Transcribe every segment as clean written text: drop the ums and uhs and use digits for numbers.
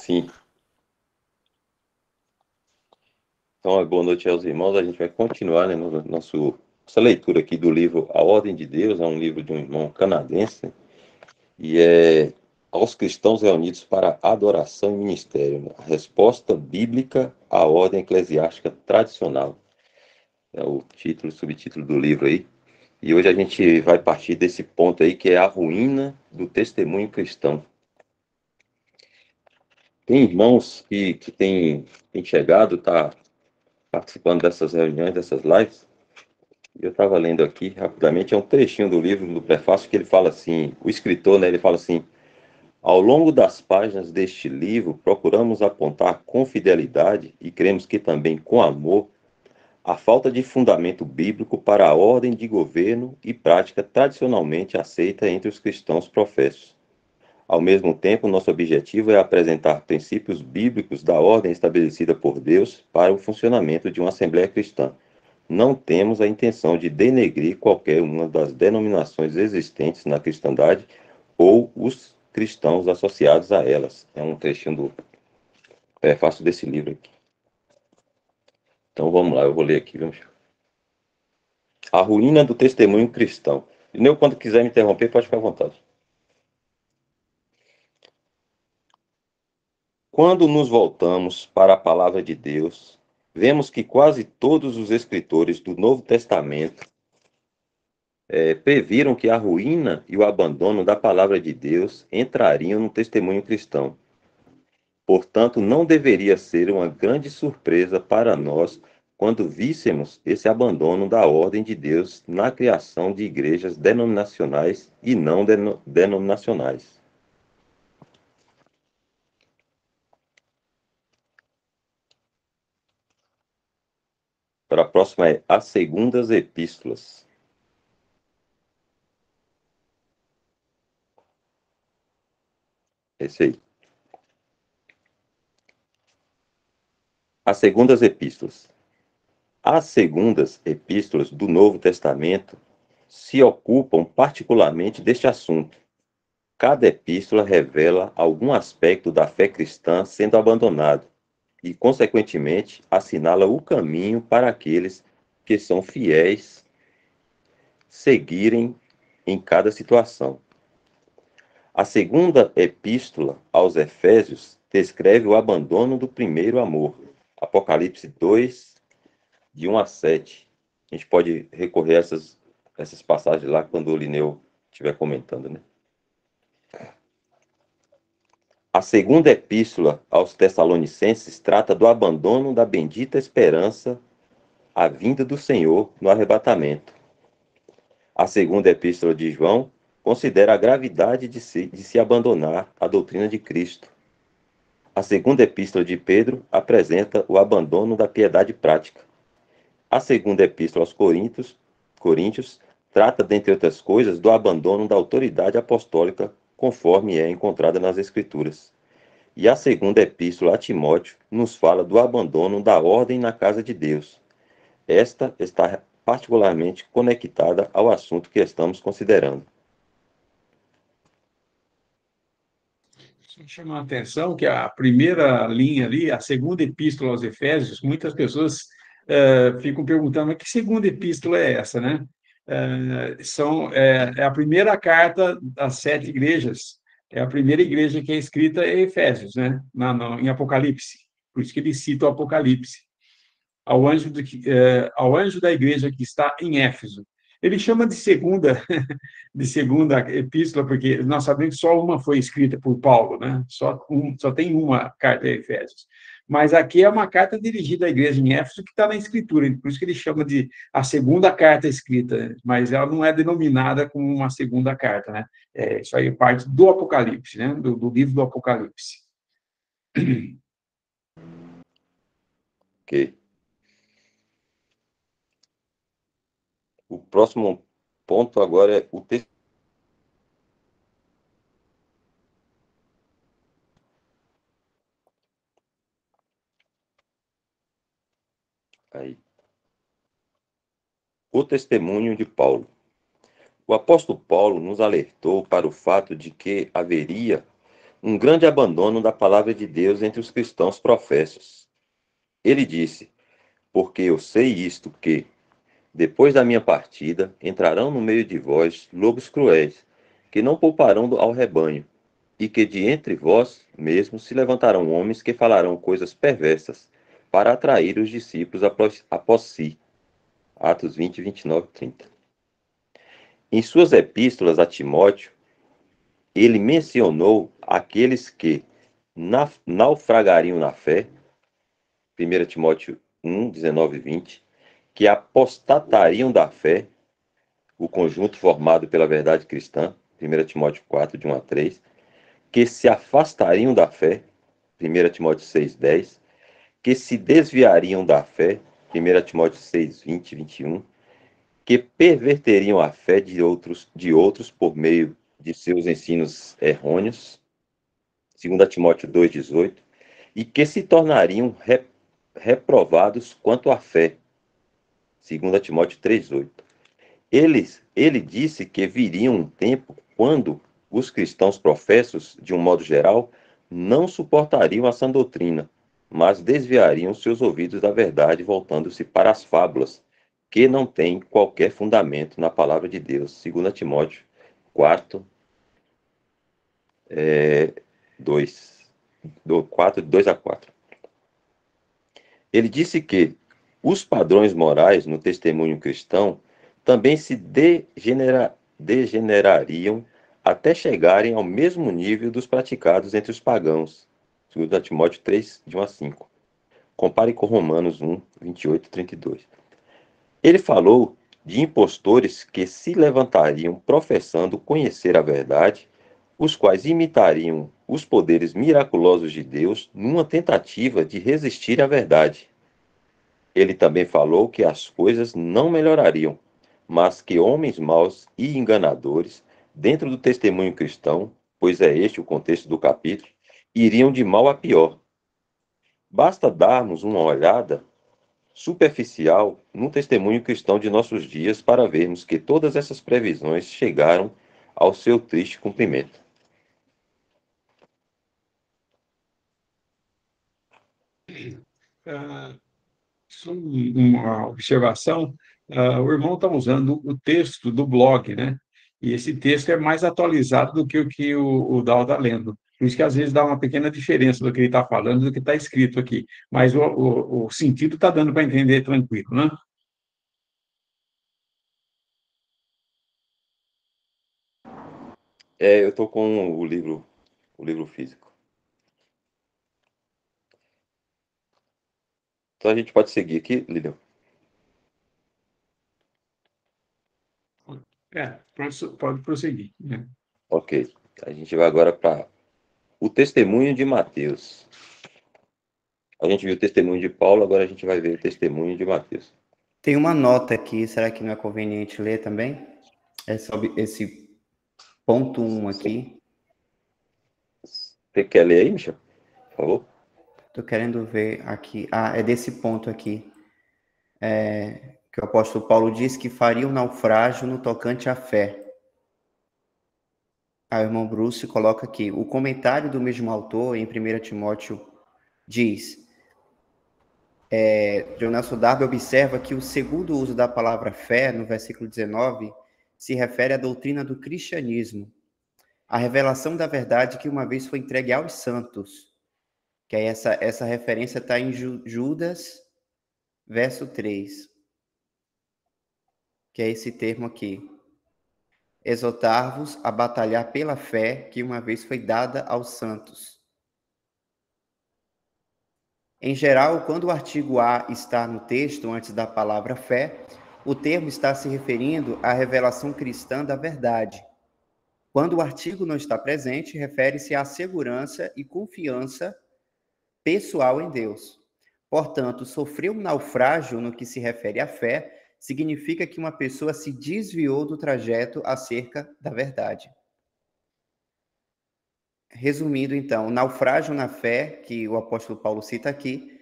Sim. Então, boa noite aos irmãos. A gente vai continuar, né, nossa leitura aqui do livro A Ordem de Deus. É um livro de um irmão canadense e é aos cristãos reunidos para adoração e ministério, né? A resposta bíblica à ordem eclesiástica tradicional. É o título, subtítulo do livro aí. E hoje a gente vai partir desse ponto aí que é a ruína do testemunho cristão. Tem irmãos que têm chegado, tá participando dessas reuniões, dessas lives. Eu estava lendo aqui rapidamente, é um trechinho do livro, do prefácio, que ele fala assim, o escritor, né, ele fala assim: ao longo das páginas deste livro, procuramos apontar com fidelidade, e cremos que também com amor, a falta de fundamento bíblico para a ordem de governo e prática tradicionalmente aceita entre os cristãos professos. Ao mesmo tempo, nosso objetivo é apresentar princípios bíblicos da ordem estabelecida por Deus para o funcionamento de uma Assembleia Cristã. Não temos a intenção de denegrir qualquer uma das denominações existentes na cristandade ou os cristãos associados a elas. É um trechinho do prefácio desse livro aqui. Então vamos lá, eu vou ler aqui. Vamos. A ruína do testemunho cristão. E eu, quando quiser me interromper, pode ficar à vontade. Quando nos voltamos para a palavra de Deus, vemos que quase todos os escritores do Novo Testamento previram que a ruína e o abandono da palavra de Deus entrariam no testemunho cristão. Portanto, não deveria ser uma grande surpresa para nós quando víssemos esse abandono da ordem de Deus na criação de igrejas denominacionais e não denominacionais. Para a próxima é as segundas epístolas. Esse aí. As segundas epístolas. As segundas epístolas do Novo Testamento se ocupam particularmente deste assunto. Cada epístola revela algum aspecto da fé cristã sendo abandonado e, consequentemente, assinala o caminho para aqueles que são fiéis seguirem em cada situação. A segunda epístola aos Efésios descreve o abandono do primeiro amor. Apocalipse 2, de 1 a 7. A gente pode recorrer a essas passagens lá quando o Lineu estiver comentando, né? A segunda epístola aos Tessalonicenses trata do abandono da bendita esperança, a vinda do Senhor no arrebatamento. A segunda epístola de João considera a gravidade de se abandonar a doutrina de Cristo. A segunda epístola de Pedro apresenta o abandono da piedade prática. A segunda epístola aos Coríntios trata, dentre outras coisas, do abandono da autoridade apostólica, conforme é encontrada nas Escrituras. E a segunda epístola a Timóteo nos fala do abandono da ordem na casa de Deus. Esta está particularmente conectada ao assunto que estamos considerando. Chama a atenção que a primeira linha ali, a segunda epístola aos Efésios, muitas pessoas ficam perguntando, mas que segunda epístola é essa, né? É a primeira carta das 7 igrejas, é a primeira igreja que é escrita em Efésios, né? Em Apocalipse, por isso que ele cita o Apocalipse, ao anjo da igreja que está em Éfeso. Ele chama de segunda epístola, porque nós sabemos que só uma foi escrita por Paulo, né? Só tem uma carta a Efésios. Mas aqui é uma carta dirigida à igreja em Éfeso que está na Escritura, por isso que ele chama de a segunda carta escrita, mas ela não é denominada como uma segunda carta, né? Isso aí é parte do Apocalipse, né? Do livro do Apocalipse. Ok. O próximo ponto agora é o texto. Aí. O testemunho de Paulo. O apóstolo Paulo nos alertou para o fato de que haveria um grande abandono da palavra de Deus entre os cristãos professos. Ele disse: porque eu sei isto, que, depois da minha partida, entrarão no meio de vós lobos cruéis, que não pouparão ao rebanho, e que de entre vós mesmos se levantarão homens que falarão coisas perversas, para atrair os discípulos após si. Atos 20, 29, 30. Em suas epístolas a Timóteo, ele mencionou aqueles que naufragariam na fé, 1 Timóteo 1, 19 e 20, que apostatariam da fé, o conjunto formado pela verdade cristã, 1 Timóteo 4, de 1 a 3, que se afastariam da fé, 1 Timóteo 6, 10, que se desviariam da fé, 1 Timóteo 6, 20 e 21, que perverteriam a fé de outros por meio de seus ensinos errôneos, 2 Timóteo 2, 18, e que se tornariam reprovados quanto à fé, 2 Timóteo 3, 8. Ele disse que viria um tempo quando os cristãos professos, de um modo geral, não suportariam a sã doutrina, mas desviariam seus ouvidos da verdade, voltando-se para as fábulas, que não têm qualquer fundamento na palavra de Deus. 2 Timóteo 4, 2, 4, 2 a 4. Ele disse que os padrões morais no testemunho cristão também se degenerariam até chegarem ao mesmo nível dos praticados entre os pagãos. 2 Timóteo 3, de 1 a 5. Compare com Romanos 1, 28 e 32. Ele falou de impostores que se levantariam professando conhecer a verdade, os quais imitariam os poderes miraculosos de Deus numa tentativa de resistir à verdade. Ele também falou que as coisas não melhorariam, mas que homens maus e enganadores, dentro do testemunho cristão, pois é este o contexto do capítulo, iriam de mal a pior. Basta darmos uma olhada superficial no testemunho cristão de nossos dias para vermos que todas essas previsões chegaram ao seu triste cumprimento. Só uma observação, o irmão está usando o texto do blog, né? E esse texto é mais atualizado do que o que o Dal está lendo. Por isso que às vezes dá uma pequena diferença do que ele está falando do que está escrito aqui. Mas o sentido está dando para entender tranquilo, né? Eu estou com o livro físico. Então a gente pode seguir aqui, Lilian. Pode prosseguir, né? Ok. A gente vai agora para o testemunho de Mateus. A gente viu o testemunho de Paulo, agora a gente vai ver o testemunho de Mateus. Tem uma nota aqui, será que não é conveniente ler também? É sobre esse ponto 1 aqui. Você quer ler aí, Michel? Por favor. Estou querendo ver aqui. É desse ponto aqui. Que o apóstolo Paulo diz que faria um naufrágio no tocante à fé. O irmão Bruce coloca aqui. O comentário do mesmo autor, em 1 Timóteo, diz... John Nelson Darby observa que o segundo uso da palavra fé, no versículo 19, se refere à doutrina do cristianismo, a revelação da verdade que uma vez foi entregue aos santos. Que aí essa referência está em Judas, verso 3. Que é esse termo aqui. Exortar-vos a batalhar pela fé que uma vez foi dada aos santos. Em geral, quando o artigo A está no texto antes da palavra fé, o termo está se referindo à revelação cristã da verdade. Quando o artigo não está presente, refere-se à segurança e confiança pessoal em Deus. Portanto, sofrer um naufrágio no que se refere à fé significa que uma pessoa se desviou do trajeto acerca da verdade. Resumindo, então, o naufrágio na fé, que o apóstolo Paulo cita aqui,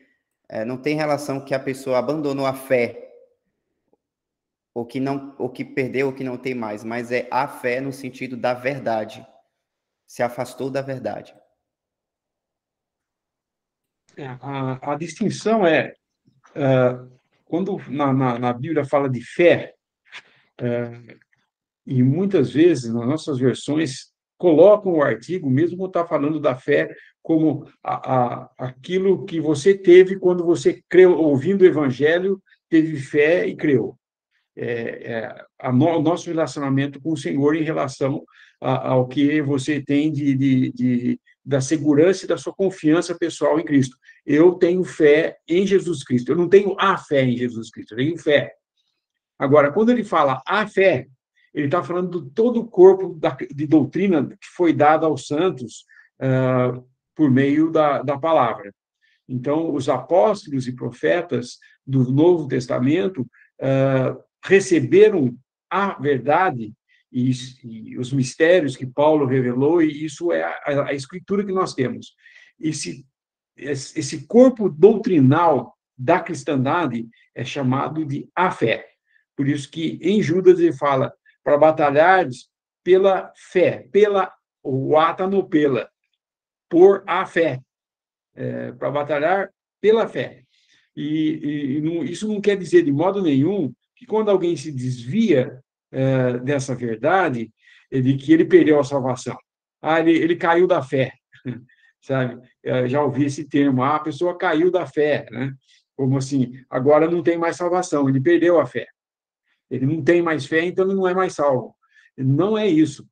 não tem relação que a pessoa abandonou a fé, ou que perdeu, ou que não tem mais, mas é a fé no sentido da verdade. Se afastou da verdade. A distinção é, quando na Bíblia fala de fé, e muitas vezes, nas nossas versões, colocam o artigo, mesmo quando está falando da fé, como aquilo que você teve quando você creu, ouvindo o Evangelho, teve fé e creu. O nosso relacionamento com o Senhor em relação ao que você tem da segurança e da sua confiança pessoal em Cristo. Eu tenho fé em Jesus Cristo. Eu não tenho a fé em Jesus Cristo, eu tenho fé. Agora, quando ele fala a fé, ele está falando de todo o corpo de doutrina que foi dada aos santos por meio da palavra. Então, os apóstolos e profetas do Novo Testamento receberam a verdade e os mistérios que Paulo revelou, e isso é a escritura que nós temos. Esse corpo doutrinal da cristandade é chamado de a fé. Por isso que em Judas ele fala para batalhar pela fé, o A está no pela, por a fé, para batalhar pela fé. Isso não quer dizer de modo nenhum que quando alguém se desvia dessa verdade, que ele perdeu a salvação. Ele caiu da fé, sabe? Já ouvi esse termo, a pessoa caiu da fé, né? Como assim, agora não tem mais salvação, ele perdeu a fé. Ele não tem mais fé, então ele não é mais salvo. Não é isso.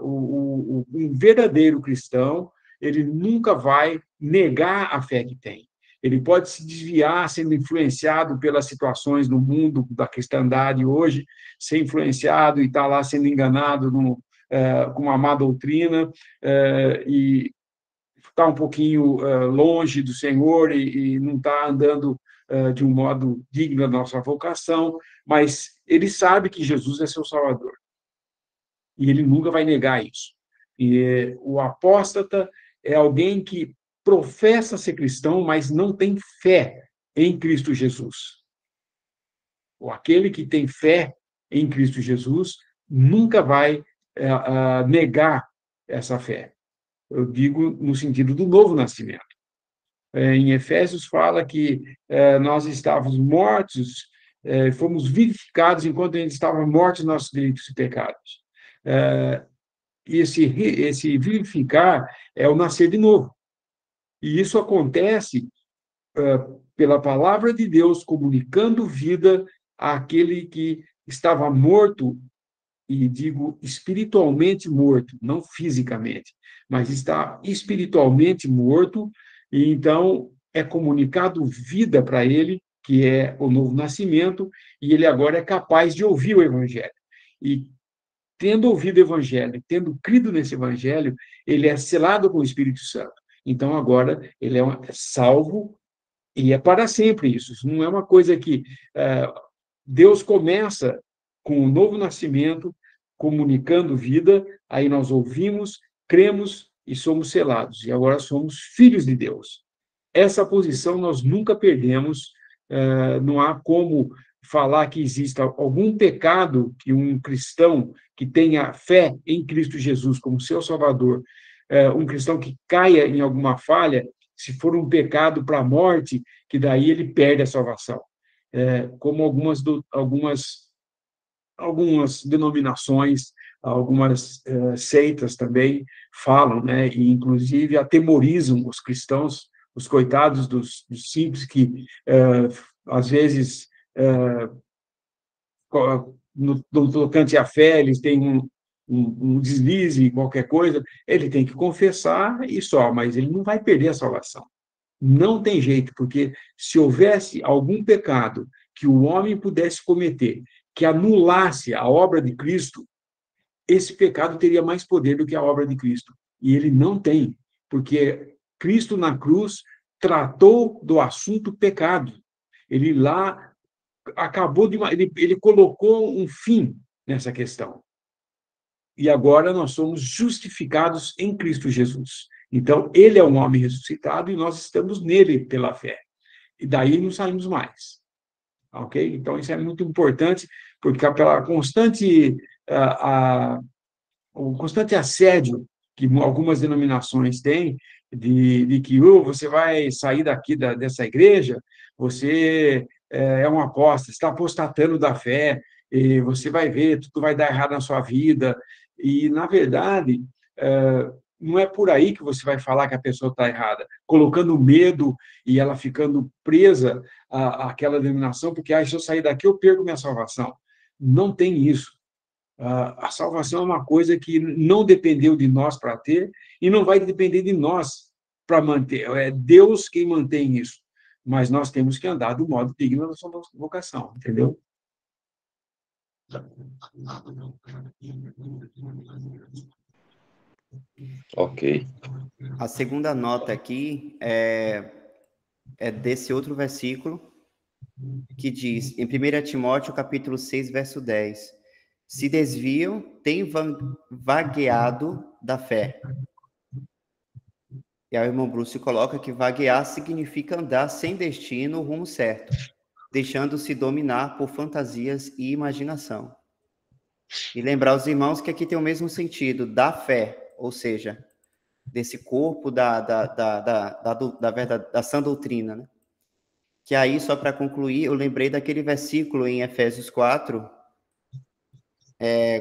Um verdadeiro cristão, ele nunca vai negar a fé que tem. Ele pode se desviar, sendo influenciado pelas situações no mundo da cristandade hoje, ser influenciado e estar lá sendo enganado com uma má doutrina, e estar um pouquinho longe do Senhor e não estar andando de um modo digno da nossa vocação, mas ele sabe que Jesus é seu Salvador. E ele nunca vai negar isso. E o apóstata é alguém que professa ser cristão, mas não tem fé em Cristo Jesus. Aquele que tem fé em Cristo Jesus nunca vai negar essa fé. Eu digo no sentido do novo nascimento. Em Efésios fala que nós estávamos mortos, fomos vivificados enquanto a gente estava mortos nos nossos delitos e pecados. Esse vivificar é o nascer de novo. E isso acontece pela palavra de Deus comunicando vida àquele que estava morto, e digo espiritualmente morto, não fisicamente, mas está espiritualmente morto, e então é comunicado vida para ele, que é o novo nascimento, e ele agora é capaz de ouvir o Evangelho. E tendo ouvido o Evangelho, tendo crido nesse Evangelho, ele é selado com o Espírito Santo. Então agora ele é salvo, e é para sempre isso. Isso não é uma coisa que Deus começa com o novo nascimento, comunicando vida, aí nós ouvimos, cremos e somos selados. E agora somos filhos de Deus. Essa posição nós nunca perdemos. Não há como falar que exista algum pecado que um cristão que tenha fé em Cristo Jesus como seu Salvador, um cristão que caia em alguma falha, se for um pecado para a morte, que daí ele perde a salvação. Como algumas denominações, algumas seitas também falam, né, e inclusive atemorizam os cristãos, os coitados dos simples que, às vezes, no tocante à fé, eles têm um deslize, qualquer coisa, ele tem que confessar e só, mas ele não vai perder a salvação. Não tem jeito, porque se houvesse algum pecado que o homem pudesse cometer, que anulasse a obra de Cristo, esse pecado teria mais poder do que a obra de Cristo. E ele não tem, porque Cristo na cruz tratou do assunto pecado. Ele lá ele colocou um fim nessa questão. E agora nós somos justificados em Cristo Jesus. Então, ele é um homem ressuscitado e nós estamos nele pela fé. E daí não saímos mais. Ok? Então, isso é muito importante, porque pela o constante assédio que algumas denominações têm, de que você vai sair daqui dessa igreja, você é um apóstata, está apostatando da fé, e você vai ver, tudo vai dar errado na sua vida. E, na verdade, não é por aí que você vai falar que a pessoa está errada, colocando medo e ela ficando presa àquela denominação, porque se eu sair daqui, eu perco minha salvação. Não tem isso. A salvação é uma coisa que não dependeu de nós para ter e não vai depender de nós para manter. É Deus quem mantém isso. Mas nós temos que andar do modo digno da sua vocação, entendeu? Ok. A segunda nota aqui é desse outro versículo que diz, em 1 Timóteo, capítulo 6, verso 10, se desviam, têm vagueado da fé. E aí o irmão Bruce coloca que vaguear significa andar sem destino, rumo certo, deixando-se dominar por fantasias e imaginação. E lembrar os irmãos que aqui tem o mesmo sentido, da fé, ou seja, desse corpo da sã doutrina, né? Que aí, só para concluir, eu lembrei daquele versículo em Efésios 4,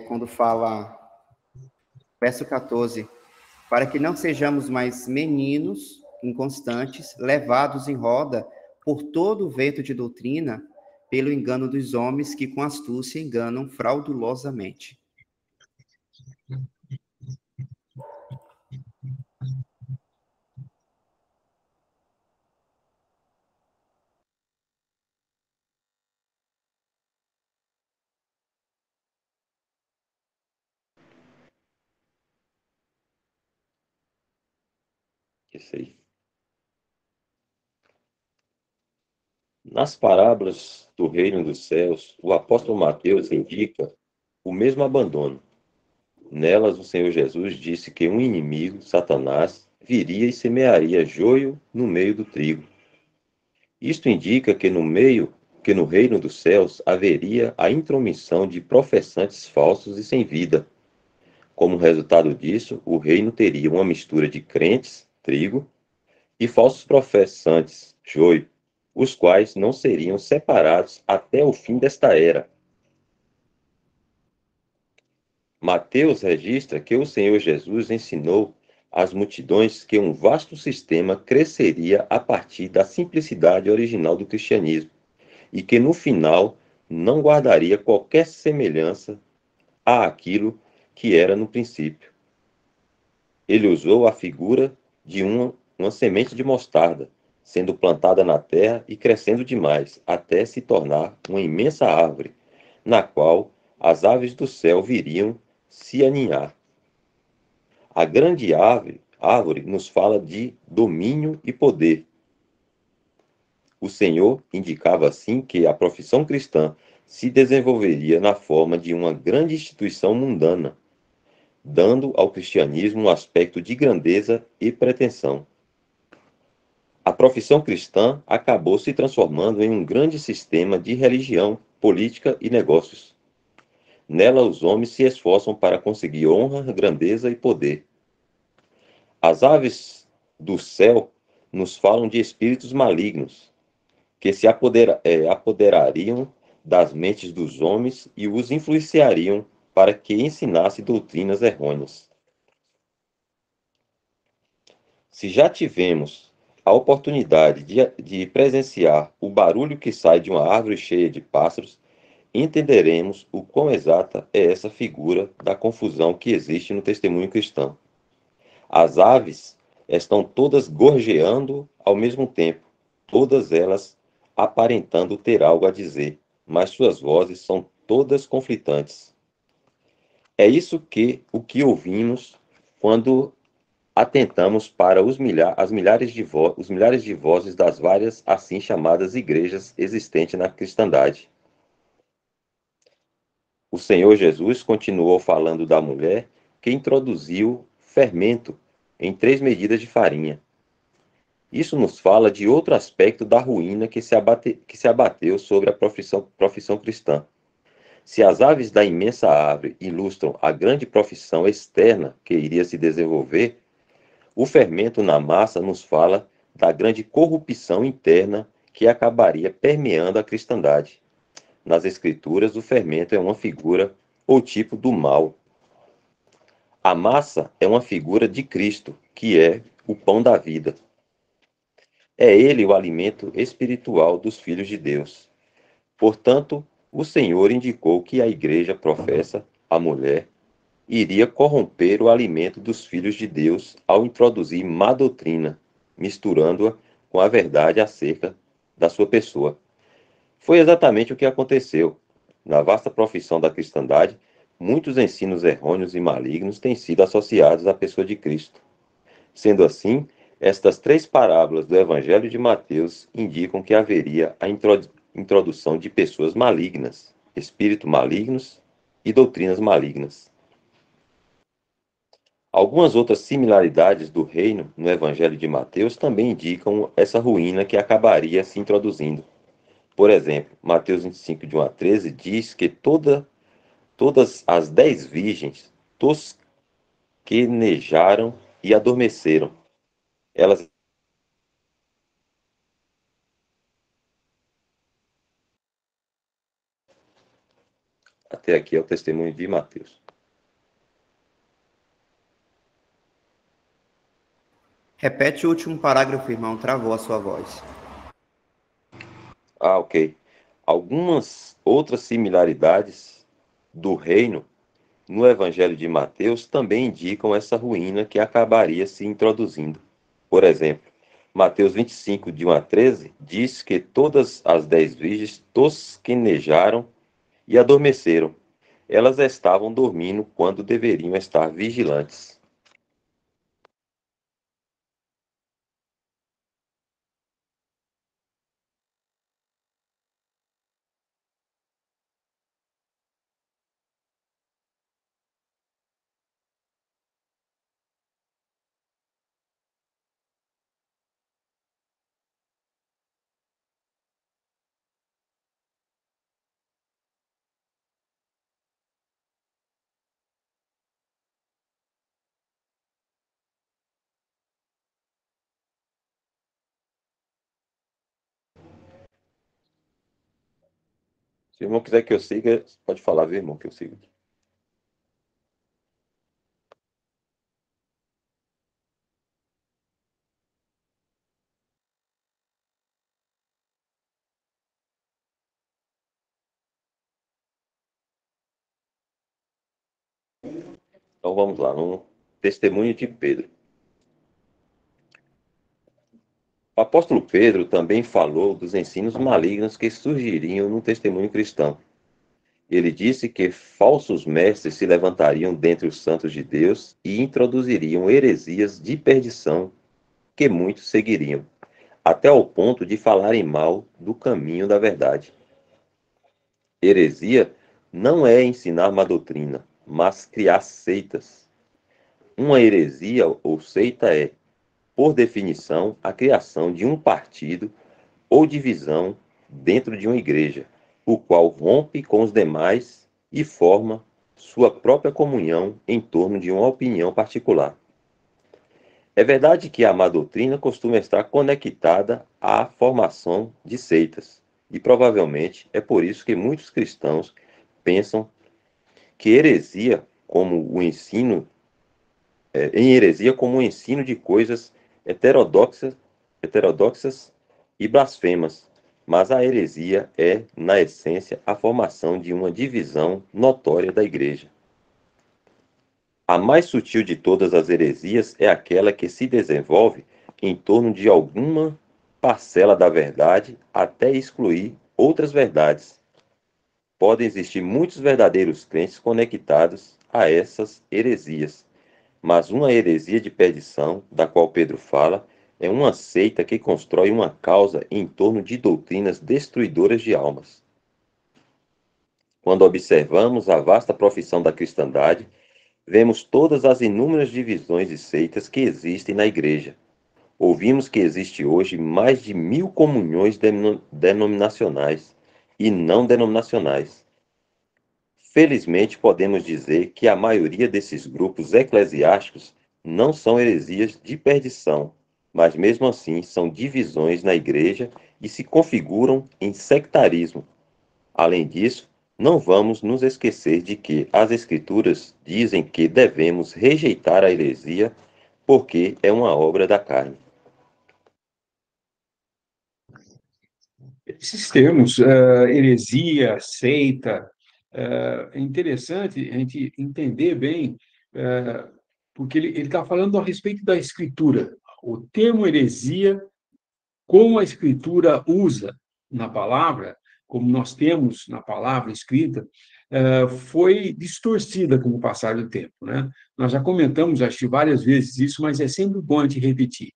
quando fala, verso 14, para que não sejamos mais meninos inconstantes, levados em roda por todo o vento de doutrina, pelo engano dos homens que com astúcia enganam fraudulosamente. Isso aí. Nas parábolas do reino dos céus, o apóstolo Mateus indica o mesmo abandono. Nelas, o Senhor Jesus disse que um inimigo, Satanás, viria e semearia joio no meio do trigo. Isto indica que no reino dos céus haveria a intromissão de professantes falsos e sem vida. Como resultado disso, o reino teria uma mistura de crentes, trigo, e falsos professantes, joio, os quais não seriam separados até o fim desta era. Mateus registra que o Senhor Jesus ensinou às multidões que um vasto sistema cresceria a partir da simplicidade original do cristianismo e que no final não guardaria qualquer semelhança àquilo que era no princípio. Ele usou a figura de uma semente de mostarda, sendo plantada na terra e crescendo demais, até se tornar uma imensa árvore, na qual as aves do céu viriam se aninhar. A grande árvore nos fala de domínio e poder. O Senhor indicava assim que a profissão cristã se desenvolveria na forma de uma grande instituição mundana, dando ao cristianismo um aspecto de grandeza e pretensão. A profissão cristã acabou se transformando em um grande sistema de religião, política e negócios. Nela, os homens se esforçam para conseguir honra, grandeza e poder. As aves do céu nos falam de espíritos malignos, que se apoderariam das mentes dos homens e os influenciariam para que ensinasse doutrinas errôneas. Se já tivemos a oportunidade de presenciar o barulho que sai de uma árvore cheia de pássaros, entenderemos o quão exata é essa figura da confusão que existe no testemunho cristão. As aves estão todas gorjeando ao mesmo tempo, todas elas aparentando ter algo a dizer, mas suas vozes são todas conflitantes. É isso o que ouvimos quando atentamos para os milhares de vozes das várias assim chamadas igrejas existentes na cristandade. O Senhor Jesus continuou falando da mulher que introduziu fermento em 3 medidas de farinha. Isso nos fala de outro aspecto da ruína que se abateu sobre a profissão cristã. Se as aves da imensa árvore ilustram a grande profissão externa que iria se desenvolver, O fermento na massa nos fala da grande corrupção interna que acabaria permeando a cristandade. Nas Escrituras, o fermento é uma figura ou tipo do mal. A massa é uma figura de Cristo, que é o pão da vida. É ele o alimento espiritual dos filhos de Deus. Portanto, o Senhor indicou que a igreja professa, a mulher, iria corromper o alimento dos filhos de Deus ao introduzir má doutrina, misturando-a com a verdade acerca da sua pessoa. Foi exatamente o que aconteceu. Na vasta profissão da cristandade, muitos ensinos errôneos e malignos têm sido associados à pessoa de Cristo. Sendo assim, estas 3 parábolas do Evangelho de Mateus indicam que haveria a introdução de pessoas malignas, espíritos malignos e doutrinas malignas. Algumas outras similaridades do reino no Evangelho de Mateus também indicam essa ruína que acabaria se introduzindo. Por exemplo, Mateus 25, de 1 a 13, diz que todas as 10 virgens tosquenejaram e adormeceram. Elas Até aqui é o testemunho de Mateus. Repete o último parágrafo, irmão, travou a sua voz. Ok. Algumas outras similaridades do reino no Evangelho de Mateus também indicam essa ruína que acabaria se introduzindo. Por exemplo, Mateus 25, de 1 a 13, diz que todas as 10 virgens tosquenejaram e adormeceram. Elas estavam dormindo quando deveriam estar vigilantes. Se o irmão quiser que eu siga, pode falar, viu, irmão, que eu sigo. Então vamos lá, no testemunho de Pedro. O apóstolo Pedro também falou dos ensinos malignos que surgiriam no testemunho cristão. Ele disse que falsos mestres se levantariam dentre os santos de Deus e introduziriam heresias de perdição que muitos seguiriam, até ao ponto de falarem mal do caminho da verdade. Heresia não é ensinar uma doutrina, mas criar seitas. Uma heresia ou seita é, por definição, a criação de um partido ou divisão dentro de uma igreja, o qual rompe com os demais e forma sua própria comunhão em torno de uma opinião particular. É verdade que a má doutrina costuma estar conectada à formação de seitas, e provavelmente é por isso que muitos cristãos pensam que heresia como o ensino em heresia como o ensino de coisas heterodoxas e blasfemas, mas a heresia é, na essência, a formação de uma divisão notória da igreja. A mais sutil de todas as heresias é aquela que se desenvolve em torno de alguma parcela da verdade até excluir outras verdades. Podem existir muitos verdadeiros crentes conectados a essas heresias, mas uma heresia de perdição, da qual Pedro fala, é uma seita que constrói uma causa em torno de doutrinas destruidoras de almas. Quando observamos a vasta profissão da cristandade, vemos todas as inúmeras divisões e seitas que existem na igreja. Ouvimos que existe hoje mais de 1000 comunhões denominacionais e não denominacionais. Felizmente, podemos dizer que a maioria desses grupos eclesiásticos não são heresias de perdição, mas mesmo assim são divisões na igreja e se configuram em sectarismo. Além disso, não vamos nos esquecer de que as Escrituras dizem que devemos rejeitar a heresia porque é uma obra da carne. Esses termos, heresia, seita, é interessante a gente entender bem, porque ele está falando a respeito da Escritura. O termo heresia, como a Escritura usa na palavra, como nós temos na palavra escrita, foi distorcida com o passar do tempo, né? Nós já comentamos, acho que várias vezes isso, mas é sempre bom a gente repetir.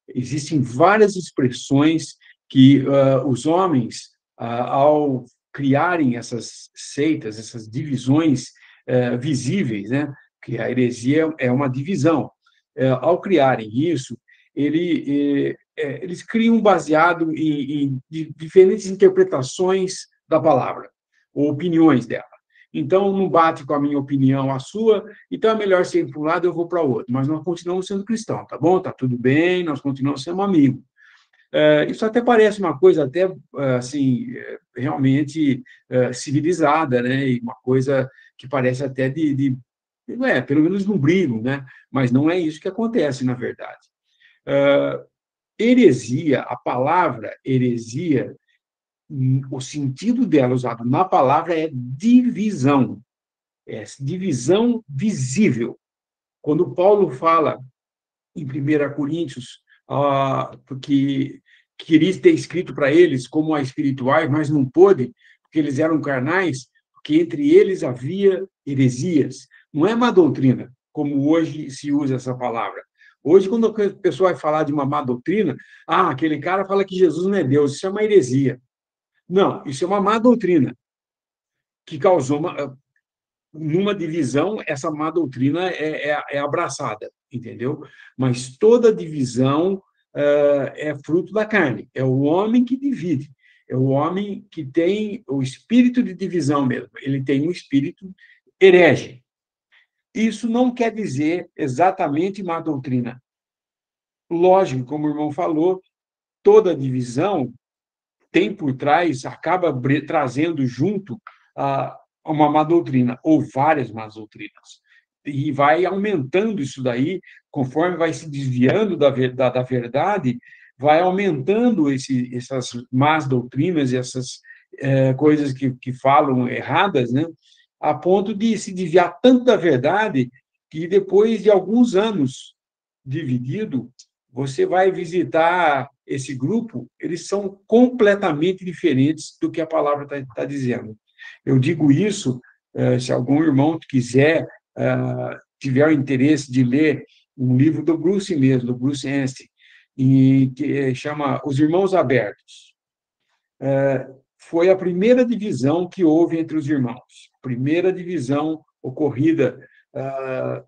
Existem várias expressões que os homens, ao criarem essas seitas, essas divisões visíveis, né? Que a heresia é uma divisão. Ao criarem isso, eles criam baseado em diferentes interpretações da palavra, ou opiniões dela. Então, não bate com a minha opinião, a sua, então é melhor você ir para um lado, eu vou para o outro. Mas nós continuamos sendo cristãos, tá bom? Tá tudo bem, nós continuamos sendo amigos. Isso até parece uma coisa até, assim, realmente civilizada, né? E uma coisa que parece até pelo menos não brigo, né? Mas não é isso que acontece, na verdade. Heresia, a palavra heresia, o sentido dela usado na palavra é divisão. É divisão visível. Quando Paulo fala em 1 Coríntios que queria ter escrito para eles como a espirituais, mas não pôde, porque eles eram carnais, porque entre eles havia heresias. Não é má doutrina, como hoje se usa essa palavra. Hoje, quando a pessoa vai falar de uma má doutrina, aquele cara fala que Jesus não é Deus, isso é uma heresia. Não, isso é uma má doutrina que causou numa divisão, essa má doutrina é abraçada, entendeu? Mas toda divisão é fruto da carne, é o homem que divide, é o homem que tem o espírito de divisão mesmo, ele tem um espírito herege. Isso não quer dizer exatamente má doutrina. Lógico, como o irmão falou, toda divisão tem por trás, acaba trazendo junto uma má doutrina, ou várias más doutrinas. E vai aumentando isso daí, conforme vai se desviando da verdade, vai aumentando essas más doutrinas, essas coisas que falam erradas, né? A ponto de se desviar tanto da verdade que depois de alguns anos dividido, você vai visitar esse grupo, eles são completamente diferentes do que a palavra está dizendo. Eu digo isso, se algum irmão quiser, tiver o interesse de ler um livro do Bruce mesmo, do Bruce Anstey, que chama Os Irmãos Abertos. Foi a primeira divisão que houve entre os irmãos, primeira divisão ocorrida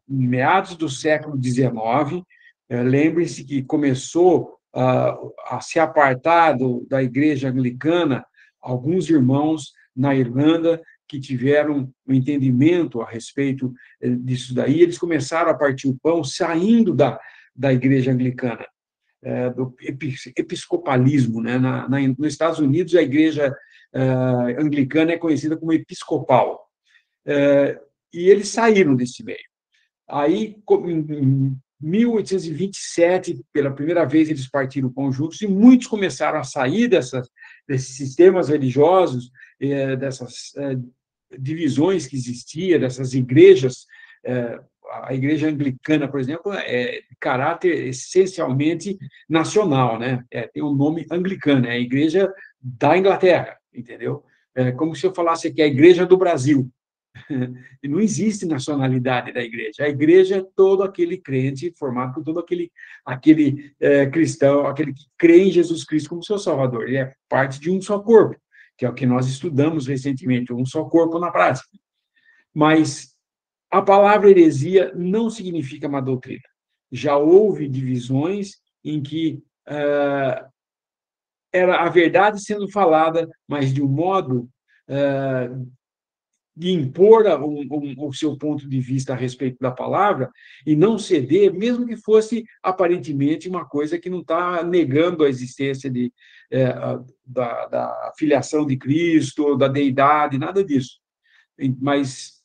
em meados do século XIX. Lembre-se que começou a se apartar da igreja anglicana alguns irmãos na Irlanda que tiveram um entendimento a respeito disso daí. Eles começaram a partir o pão saindo da igreja anglicana, do episcopalismo, né? Nos Estados Unidos, a igreja anglicana é conhecida como episcopal. E eles saíram desse meio. Aí, em 1827, pela primeira vez, eles partiram o pão juntos e muitos começaram a sair desses sistemas religiosos, dessas divisões que existiam, dessas igrejas. A igreja anglicana, por exemplo, é de caráter essencialmente nacional, né? Tem o nome anglicano, é a igreja da Inglaterra, entendeu? É como se eu falasse que é a igreja do Brasil. E não existe nacionalidade da igreja. A igreja é todo aquele crente formado por todo aquele cristão, aquele que crê em Jesus Cristo como seu Salvador. Ele é parte de um só corpo, que é o que nós estudamos recentemente, um só corpo na prática. Mas a palavra heresia não significa má doutrina. Já houve divisões em que era a verdade sendo falada, mas de um modo de impor o seu ponto de vista a respeito da palavra e não ceder, mesmo que fosse aparentemente uma coisa que não está negando a existência da filiação de Cristo, da deidade, nada disso. Mas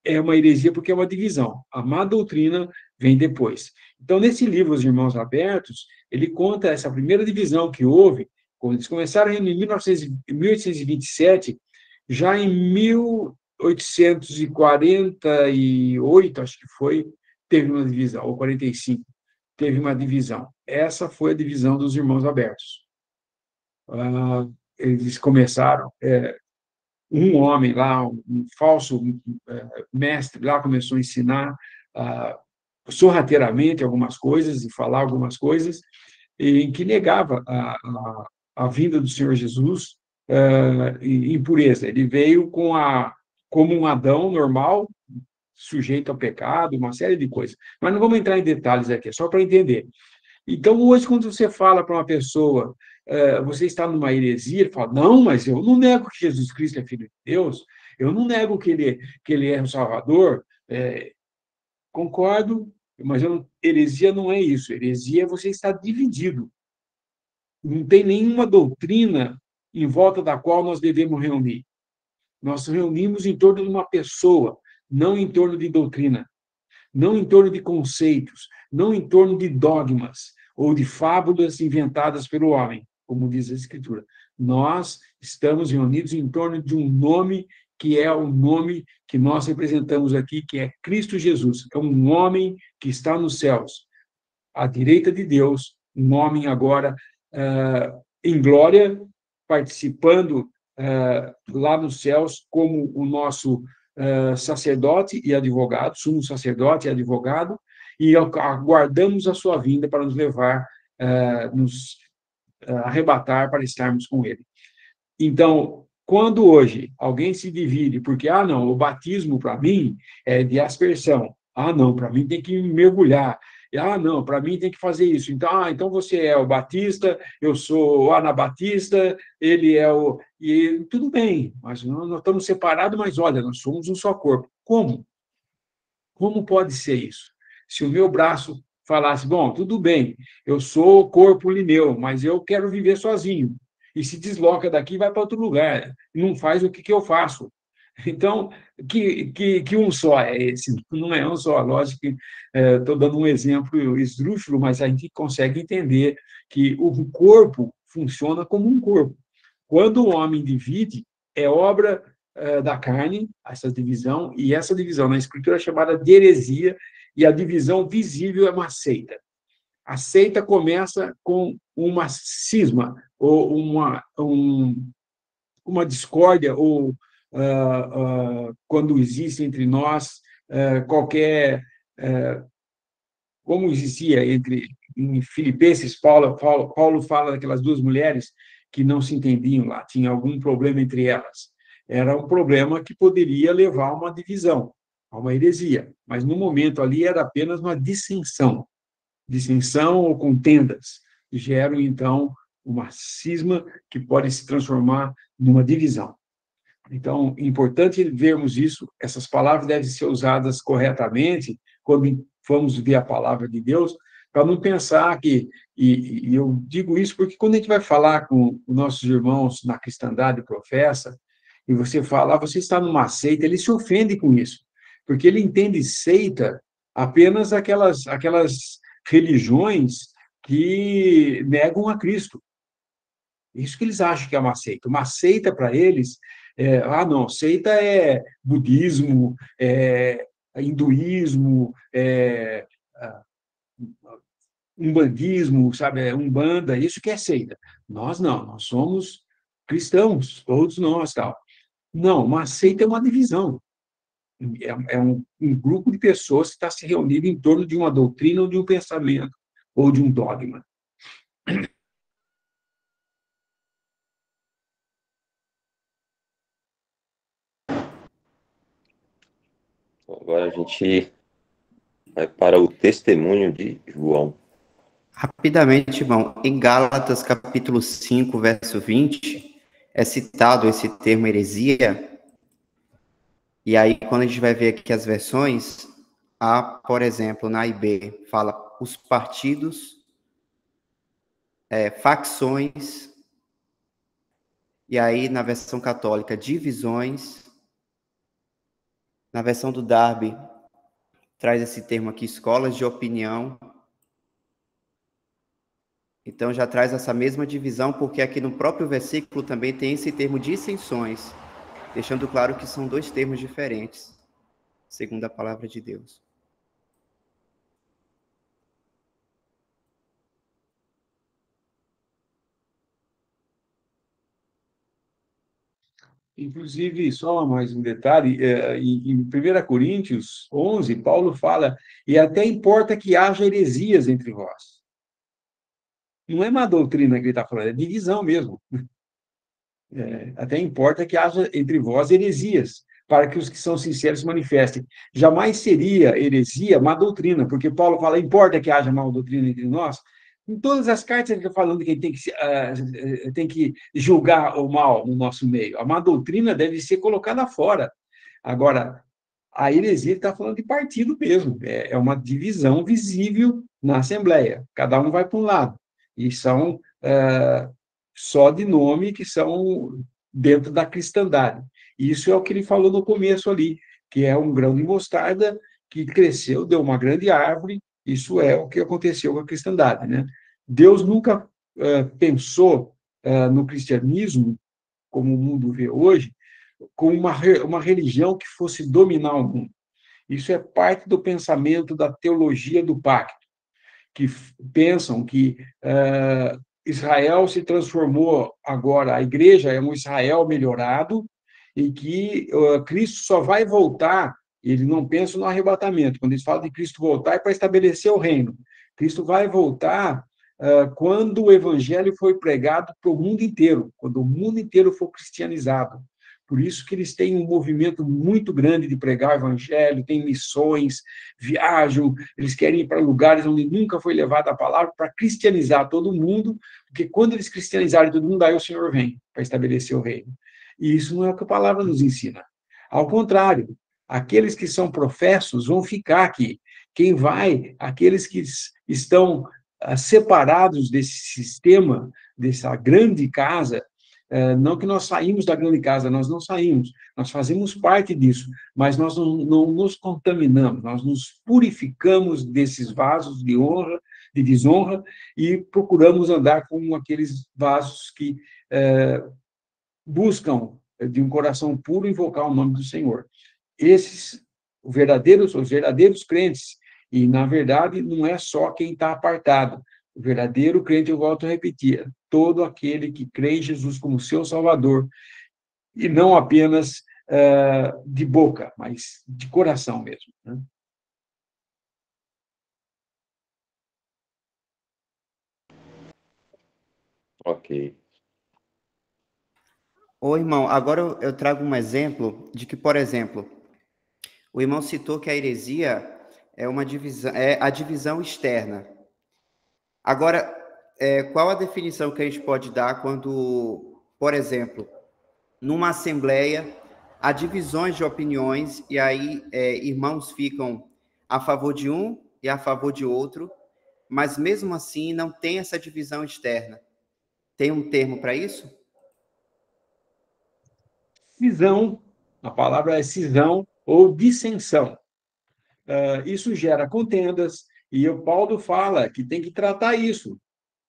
é uma heresia porque é uma divisão. A má doutrina vem depois. Então, nesse livro, Os Irmãos Abertos, ele conta essa primeira divisão que houve, quando eles começaram em 1827, já em 1848, acho que foi, teve uma divisão, ou 45, teve uma divisão. Essa foi a divisão dos Irmãos Abertos. Eles começaram, um homem lá, um falso mestre lá, começou a ensinar sorrateiramente algumas coisas e falar algumas coisas, em que negava a vinda do Senhor Jesus em pureza. Ele veio como um Adão normal, sujeito ao pecado, uma série de coisas. Mas não vamos entrar em detalhes aqui, é só para entender. Então, hoje, quando você fala para uma pessoa, você está numa heresia, ele fala, não, mas eu não nego que Jesus Cristo é Filho de Deus, eu não nego que ele é o Salvador. Concordo, mas heresia não é isso. Heresia é você estar dividido. Não tem nenhuma doutrina em volta da qual nós devemos reunir. Nós reunimos em torno de uma pessoa, não em torno de doutrina, não em torno de conceitos, não em torno de dogmas ou de fábulas inventadas pelo homem, como diz a Escritura. Nós estamos reunidos em torno de um nome que é o nome que nós representamos aqui, que é Cristo Jesus. É um homem que está nos céus, à direita de Deus, um homem agora em glória, participando lá nos céus como o nosso sacerdote e advogado, sumo sacerdote e advogado, e aguardamos a sua vinda para nos levar, nos arrebatar para estarmos com ele. Então, quando hoje alguém se divide porque, não, o batismo para mim é de aspersão, não, para mim tem que mergulhar, não, para mim tem que fazer isso. Então você é o batista, eu sou o anabatista, ele é o... E tudo bem, mas nós estamos separados, mas olha, nós somos um só corpo. Como? Como pode ser isso? Se o meu braço falasse, bom, tudo bem, eu sou corpo lineu, mas eu quero viver sozinho, e se desloca daqui e vai para outro lugar, não faz o que eu faço. Então, que um só é esse? Não é um só. Lógico que estou dando um exemplo esdrúxulo, mas a gente consegue entender que o corpo funciona como um corpo. Quando o homem divide, é obra da carne, essa divisão, e essa divisão na Escritura é chamada de heresia, e a divisão visível é uma seita. A seita começa com uma cisma, ou uma discórdia, ou quando existe entre nós qualquer... como existia em Filipenses, Paulo fala daquelas duas mulheres que não se entendiam lá, tinha algum problema entre elas. Era um problema que poderia levar a uma divisão, a uma heresia, mas no momento ali era apenas uma dissensão ou contendas, que geram, então, uma cisma que pode se transformar numa divisão. Então, é importante vermos isso, essas palavras devem ser usadas corretamente quando vamos ver a palavra de Deus, para não pensar que, e eu digo isso porque quando a gente vai falar com os nossos irmãos na cristandade professa, e você fala, você está numa seita, ele se ofende com isso, porque ele entende seita apenas aquelas religiões que negam a Cristo. Isso que eles acham que é uma seita. Uma seita, para eles, não, seita é budismo, é hinduísmo, umbandismo, sabe, umbanda, isso que é seita. Nós não, nós somos cristãos, todos nós, tal. Não, uma seita é uma divisão. É um grupo de pessoas que está se reunindo em torno de uma doutrina ou de um pensamento ou de um dogma. Agora a gente vai para o testemunho de João. Rapidamente, irmão, em Gálatas, capítulo 5, verso 20, é citado esse termo heresia, E aí, quando a gente vai ver aqui as versões, há, por exemplo, na IB, fala os partidos, facções, e aí na versão católica, divisões. Na versão do Darby, traz esse termo aqui, escolas de opinião. Então, já traz essa mesma divisão, porque aqui no próprio versículo também tem esse termo dissensões, deixando claro que são dois termos diferentes, segundo a palavra de Deus. Inclusive, só mais um detalhe, em 1 Coríntios 11, Paulo fala, e até importa que haja heresias entre vós. Não é má doutrina que ele está falando, é divisão mesmo. Até importa que haja entre vós heresias, para que os que são sinceros se manifestem. Jamais seria heresia má doutrina, porque Paulo fala, importa que haja má doutrina entre nós. Em todas as cartas ele está falando que tem que julgar o mal no nosso meio. A má doutrina deve ser colocada fora. Agora, a heresia está falando de partido mesmo. É uma divisão visível na Assembleia. Cada um vai para um lado. E são só de nome que são dentro da cristandade. Isso é o que ele falou no começo ali, que é um grão de mostarda que cresceu, deu uma grande árvore. Isso é o que aconteceu com a cristandade, né? Deus nunca pensou no cristianismo, como o mundo vê hoje, como uma religião que fosse dominar o mundo. Isso é parte do pensamento da teologia do pacto, que pensam que Israel se transformou agora, a igreja é um Israel melhorado, e que Cristo só vai voltar, ele não pensa no arrebatamento, quando eles falam de Cristo voltar, é para estabelecer o reino. Cristo vai voltar quando o evangelho foi pregado para o mundo inteiro, quando o mundo inteiro for cristianizado. Por isso que eles têm um movimento muito grande de pregar o evangelho, têm missões, viajam, eles querem ir para lugares onde nunca foi levada a palavra para cristianizar todo mundo, porque quando eles cristianizarem todo mundo, aí o Senhor vem para estabelecer o reino. E isso não é o que a palavra nos ensina. Ao contrário, aqueles que são professos vão ficar aqui. Quem vai, aqueles que estão separados desse sistema, dessa grande casa, não que nós saímos da grande casa, nós não saímos, nós fazemos parte disso, mas nós não nos contaminamos, nós nos purificamos desses vasos de honra, de desonra, e procuramos andar com aqueles vasos que buscam, de um coração puro, invocar o nome do Senhor. Esses, os verdadeiros crentes, e, na verdade, não é só quem está apartado. O verdadeiro crente, eu volto a repetir, é todo aquele que crê em Jesus como seu Salvador, e não apenas de boca, mas de coração mesmo, né? Ok. Ô, irmão, agora eu trago um exemplo de que, por exemplo, o irmão citou que a heresia é uma divisão, é a divisão externa. Agora, qual a definição que a gente pode dar quando, por exemplo, numa assembleia, há divisões de opiniões e aí irmãos ficam a favor de um e a favor de outro, mas mesmo assim não tem essa divisão externa? Tem um termo para isso? Cisão, a palavra é cisão ou dissensão. Isso gera contendas, e o Paulo fala que tem que tratar isso.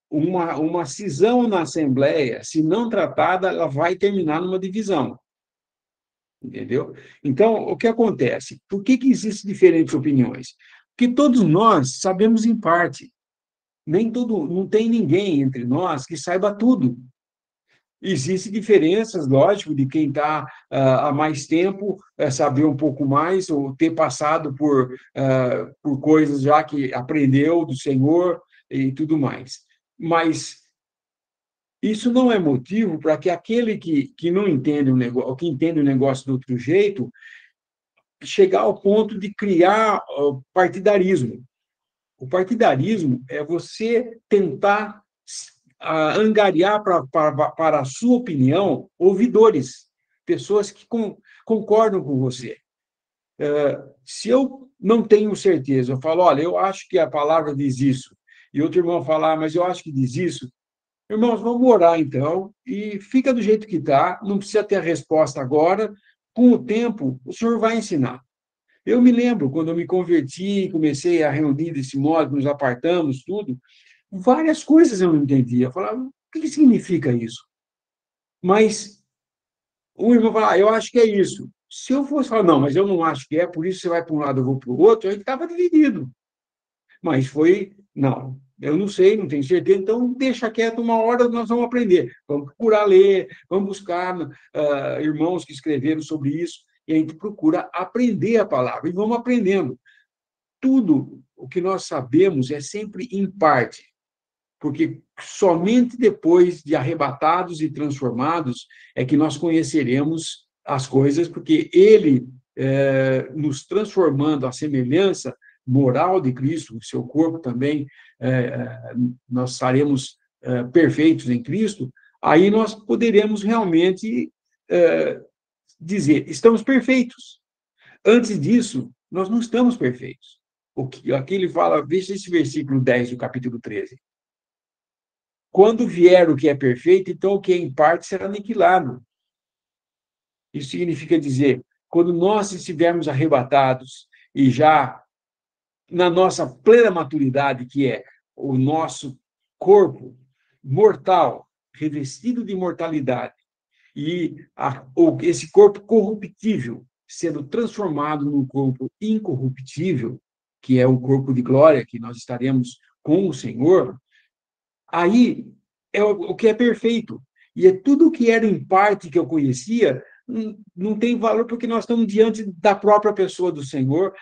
Uma cisão na Assembleia, se não tratada, ela vai terminar numa divisão. Entendeu? Então, o que acontece? Por que existem diferentes opiniões? Porque todos nós sabemos em parte. Não tem ninguém entre nós que saiba tudo. Existem diferenças, lógico, de quem está há mais tempo saber um pouco mais, ou ter passado por coisas já que aprendeu do Senhor e tudo mais. Mas isso não é motivo para que aquele que não entende o negócio, que entende o negócio de outro jeito, chegar ao ponto de criar partidarismo. O partidarismo é você tentar angariar para a sua opinião ouvidores, pessoas que concordam com você. Se eu não tenho certeza, eu falo, olha, eu acho que a palavra diz isso, e outro irmão falar, mas eu acho que diz isso, irmãos, vamos orar então, e fica do jeito que está, não precisa ter a resposta agora, com o tempo, o Senhor vai ensinar. Eu me lembro, quando eu me converti, comecei a reunir desse modo, nos apartamos, tudo, várias coisas eu não entendia. Eu falava, o que significa isso? Mas o irmão falava, eu acho que é isso. Se eu fosse falar, não, mas eu não acho que é, por isso você vai para um lado, eu vou para o outro, a gente estava dividido. Mas foi, não, eu não sei, não tenho certeza, então deixa quieto, uma hora nós vamos aprender. Vamos procurar ler, vamos buscar irmãos que escreveram sobre isso, e a gente procura aprender a palavra, e vamos aprendendo. Tudo o que nós sabemos é sempre em parte, porque somente depois de arrebatados e transformados é que nós conheceremos as coisas, porque ele, nos transformando à semelhança moral de Cristo, o seu corpo também, nós estaremos perfeitos em Cristo, aí nós poderemos realmente dizer, estamos perfeitos. Antes disso, nós não estamos perfeitos. Aqui ele fala, veja esse versículo 10 do capítulo 13. Quando vier o que é perfeito, então o que é em parte será aniquilado. Isso significa dizer, quando nós estivermos arrebatados e já na nossa plena maturidade, que é o nosso corpo mortal, revestido de mortalidade, e esse corpo corruptível sendo transformado num corpo incorruptível, que é o corpo de glória, que nós estaremos com o Senhor, aí é o que é perfeito. E é tudo o que era em parte que eu conhecia, não tem valor, porque nós estamos diante da própria pessoa do Senhor,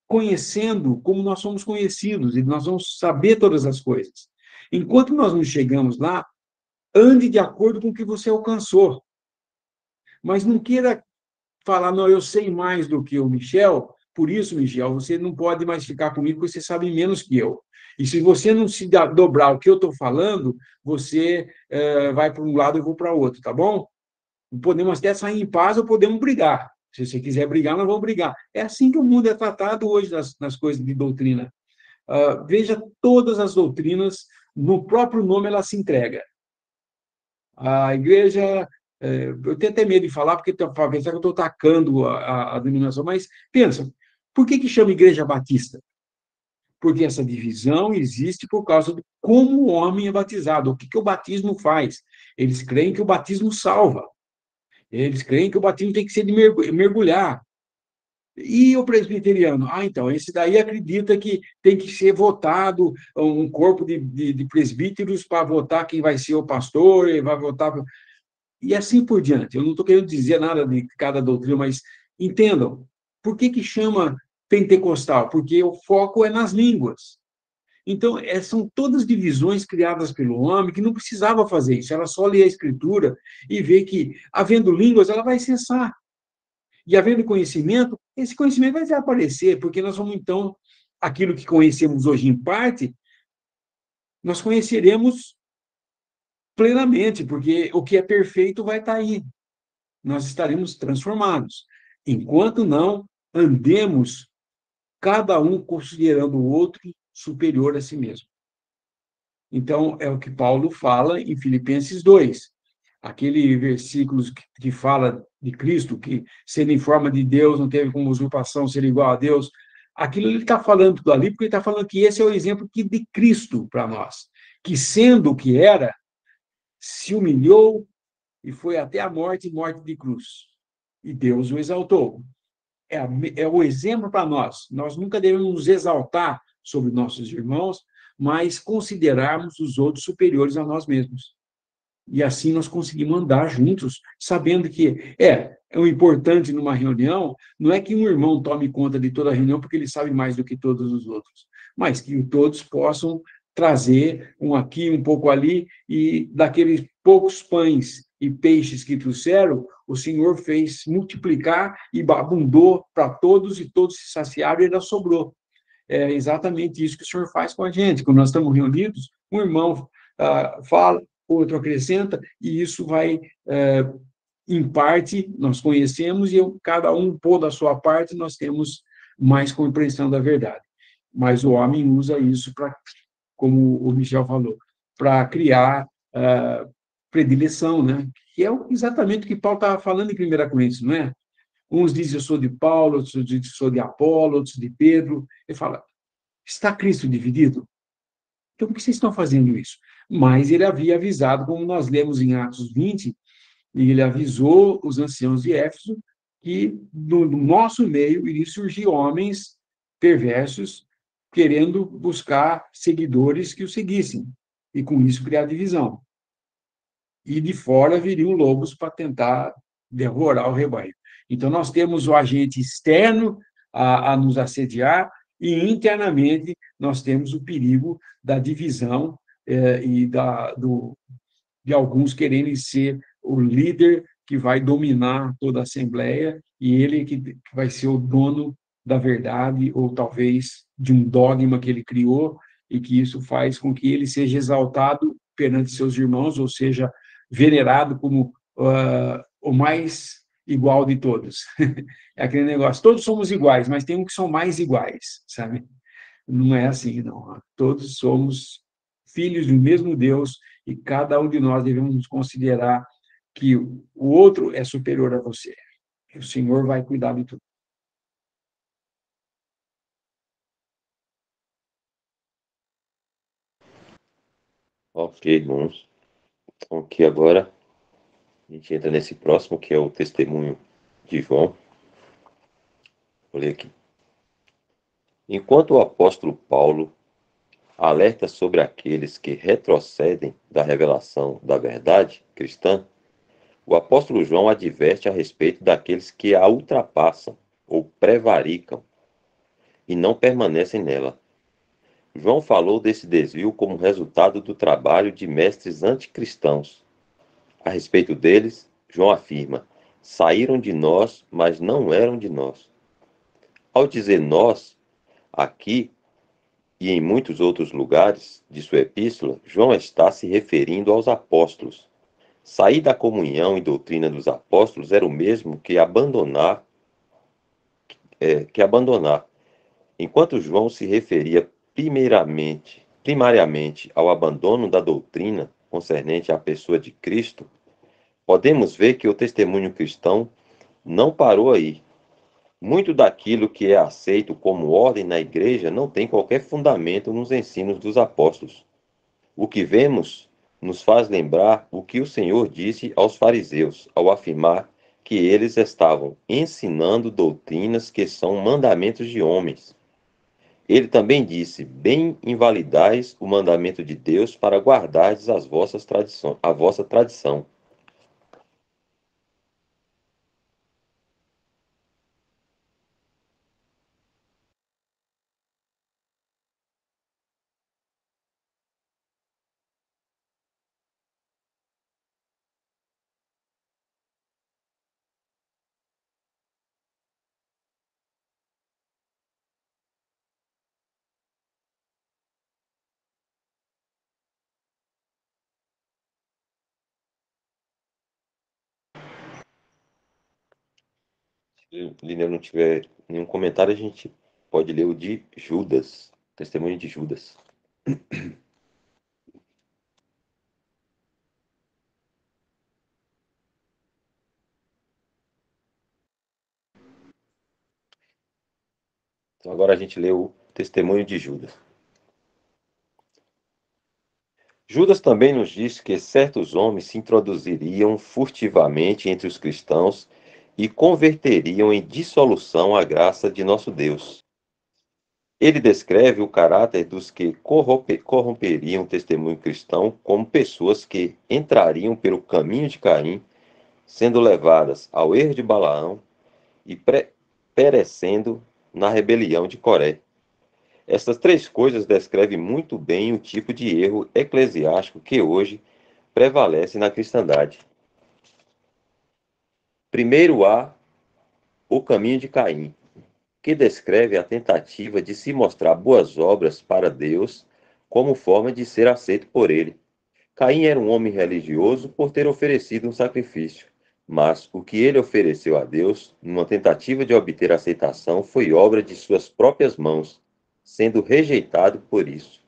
conhecendo como nós somos conhecidos, e nós vamos saber todas as coisas. Enquanto nós não chegamos lá, ande de acordo com o que você alcançou. Mas não queira falar, não, eu sei mais do que o Michel, por isso, Michel, você não pode mais ficar comigo, porque você sabe menos que eu. E se você não se dobrar o que eu estou falando, você vai para um lado e eu vou para o outro, tá bom? Podemos até sair em paz ou podemos brigar. Se você quiser brigar, nós vamos brigar. É assim que o mundo é tratado hoje nas coisas de doutrina. Veja todas as doutrinas, no próprio nome ela se entrega. A igreja, eu tenho até medo de falar, porque para pensar que eu estou atacando a denominação, mas pensa, por que chama Igreja Batista? Porque essa divisão existe por causa de como o homem é batizado, o que o batismo faz. Eles creem que o batismo salva. Eles creem que o batismo tem que ser de mergulhar. E o presbiteriano? Então, esse daí acredita que tem que ser votado um corpo de presbíteros para votar quem vai ser o pastor, e vai votar. E assim por diante. Eu não estou querendo dizer nada de cada doutrina, mas entendam. Por que chama pentecostal? Porque o foco é nas línguas. Então, são todas divisões criadas pelo homem que não precisava fazer isso. Ela só lê a Escritura e vê que, havendo línguas, ela vai cessar. E havendo conhecimento, esse conhecimento vai desaparecer, porque nós vamos, então, aquilo que conhecemos hoje em parte, nós conheceremos plenamente, porque o que é perfeito vai estar aí. Nós estaremos transformados. Enquanto não andemos, cada um considerando o outro superior a si mesmo. Então, é o que Paulo fala em Filipenses 2. Aquele versículo que fala de Cristo, que sendo em forma de Deus, não teve como usurpação ser igual a Deus. Aquilo ele está falando tudo ali, porque ele está falando que esse é o exemplo de Cristo para nós, que sendo o que era, se humilhou e foi até a morte de cruz. E Deus o exaltou. É o exemplo para nós. Nós nunca devemos nos exaltar sobre nossos irmãos, mas considerarmos os outros superiores a nós mesmos. E assim nós conseguimos andar juntos, sabendo que o importante numa reunião não é que um irmão tome conta de toda a reunião, porque ele sabe mais do que todos os outros, mas que todos possam trazer um aqui, um pouco ali, e daqueles poucos pães e peixes que trouxeram, o Senhor fez multiplicar e abundou para todos, e todos se saciaram e ainda sobrou. É exatamente isso que o Senhor faz com a gente. Quando nós estamos reunidos, um irmão fala, outro acrescenta, e isso vai em parte, nós conhecemos, e cada um pôr da sua parte, nós temos mais compreensão da verdade. Mas o homem usa isso para, como o Michel falou, para criar predileção, né? Que é exatamente o que Paulo estava falando em 1 Coríntios, não é? Uns dizem eu sou de Paulo, outros dizem eu sou de Apolo, outros de Pedro. Ele fala, está Cristo dividido? Então, por que vocês estão fazendo isso? Mas ele havia avisado, como nós lemos em Atos 20, e ele avisou os anciãos de Éfeso que no nosso meio iriam surgir homens perversos querendo buscar seguidores que o seguissem, e com isso criar divisão. E de fora viriam lobos para tentar devorar o rebanho. Então, nós temos o agente externo a nos assediar, e internamente nós temos o perigo da divisão de alguns quererem ser o líder que vai dominar toda a Assembleia, e ele que vai ser o dono da verdade, ou talvez de um dogma que ele criou, e que isso faz com que ele seja exaltado perante seus irmãos, ou seja, venerado como o mais igual de todos. É aquele negócio, todos somos iguais, mas tem um que são mais iguais, sabe? Não é assim, não. Todos somos filhos do mesmo Deus, e cada um de nós devemos considerar que o outro é superior a você. O Senhor vai cuidar de tudo. Ok, irmãos. Então, aqui agora a gente entra nesse próximo, que é o testemunho de João. Vou ler aqui. Enquanto o apóstolo Paulo alerta sobre aqueles que retrocedem da revelação da verdade cristã, o apóstolo João adverte a respeito daqueles que a ultrapassam ou prevaricam e não permanecem nela. João falou desse desvio como resultado do trabalho de mestres anticristãos. A respeito deles, João afirma: saíram de nós, mas não eram de nós. Ao dizer nós, aqui e em muitos outros lugares de sua epístola, João está se referindo aos apóstolos. Sair da comunhão e doutrina dos apóstolos era o mesmo que abandonar. Enquanto João se referia primariamente ao abandono da doutrina concernente à pessoa de Cristo, podemos ver que o testemunho cristão não parou aí. Muito daquilo que é aceito como ordem na igreja não tem qualquer fundamento nos ensinos dos apóstolos. O que vemos nos faz lembrar o que o Senhor disse aos fariseus, ao afirmar que eles estavam ensinando doutrinas que são mandamentos de homens. Ele também disse: bem invalidais o mandamento de Deus para guardardes a vossa tradição. Se Lilian não tiver nenhum comentário, a gente pode ler o de Judas, testemunho de Judas. Então agora a gente lê o testemunho de Judas. Judas também nos diz que certos homens se introduziriam furtivamente entre os cristãos e converteriam em dissolução a graça de nosso Deus. Ele descreve o caráter dos que corromperiam o testemunho cristão como pessoas que entrariam pelo caminho de Caim, sendo levadas ao erro de Balaão e perecendo na rebelião de Coré. Essas três coisas descrevem muito bem o tipo de erro eclesiástico que hoje prevalece na cristandade. Primeiro há o caminho de Caim, que descreve a tentativa de se mostrar boas obras para Deus como forma de ser aceito por ele. Caim era um homem religioso por ter oferecido um sacrifício, Mas o que ele ofereceu a Deus, numa tentativa de obter aceitação, foi obra de suas próprias mãos, sendo rejeitado por isso.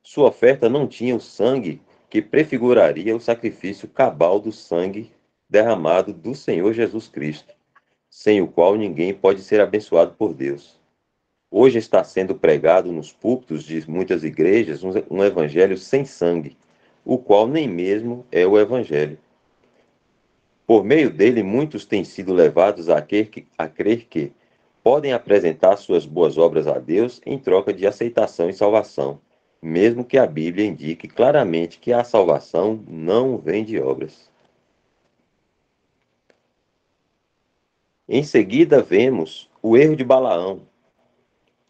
Sua oferta não tinha o sangue que prefiguraria o sacrifício cabal do sangue derramado do Senhor Jesus Cristo, sem o qual ninguém pode ser abençoado por Deus. Hoje está sendo pregado nos púlpitos de muitas igrejas um evangelho sem sangue, o qual nem mesmo é o evangelho. Por meio dele, muitos têm sido levados a crer que podem apresentar suas boas obras a Deus em troca de aceitação e salvação, mesmo que a Bíblia indique claramente que a salvação não vem de obras. Em seguida, vemos o erro de Balaão,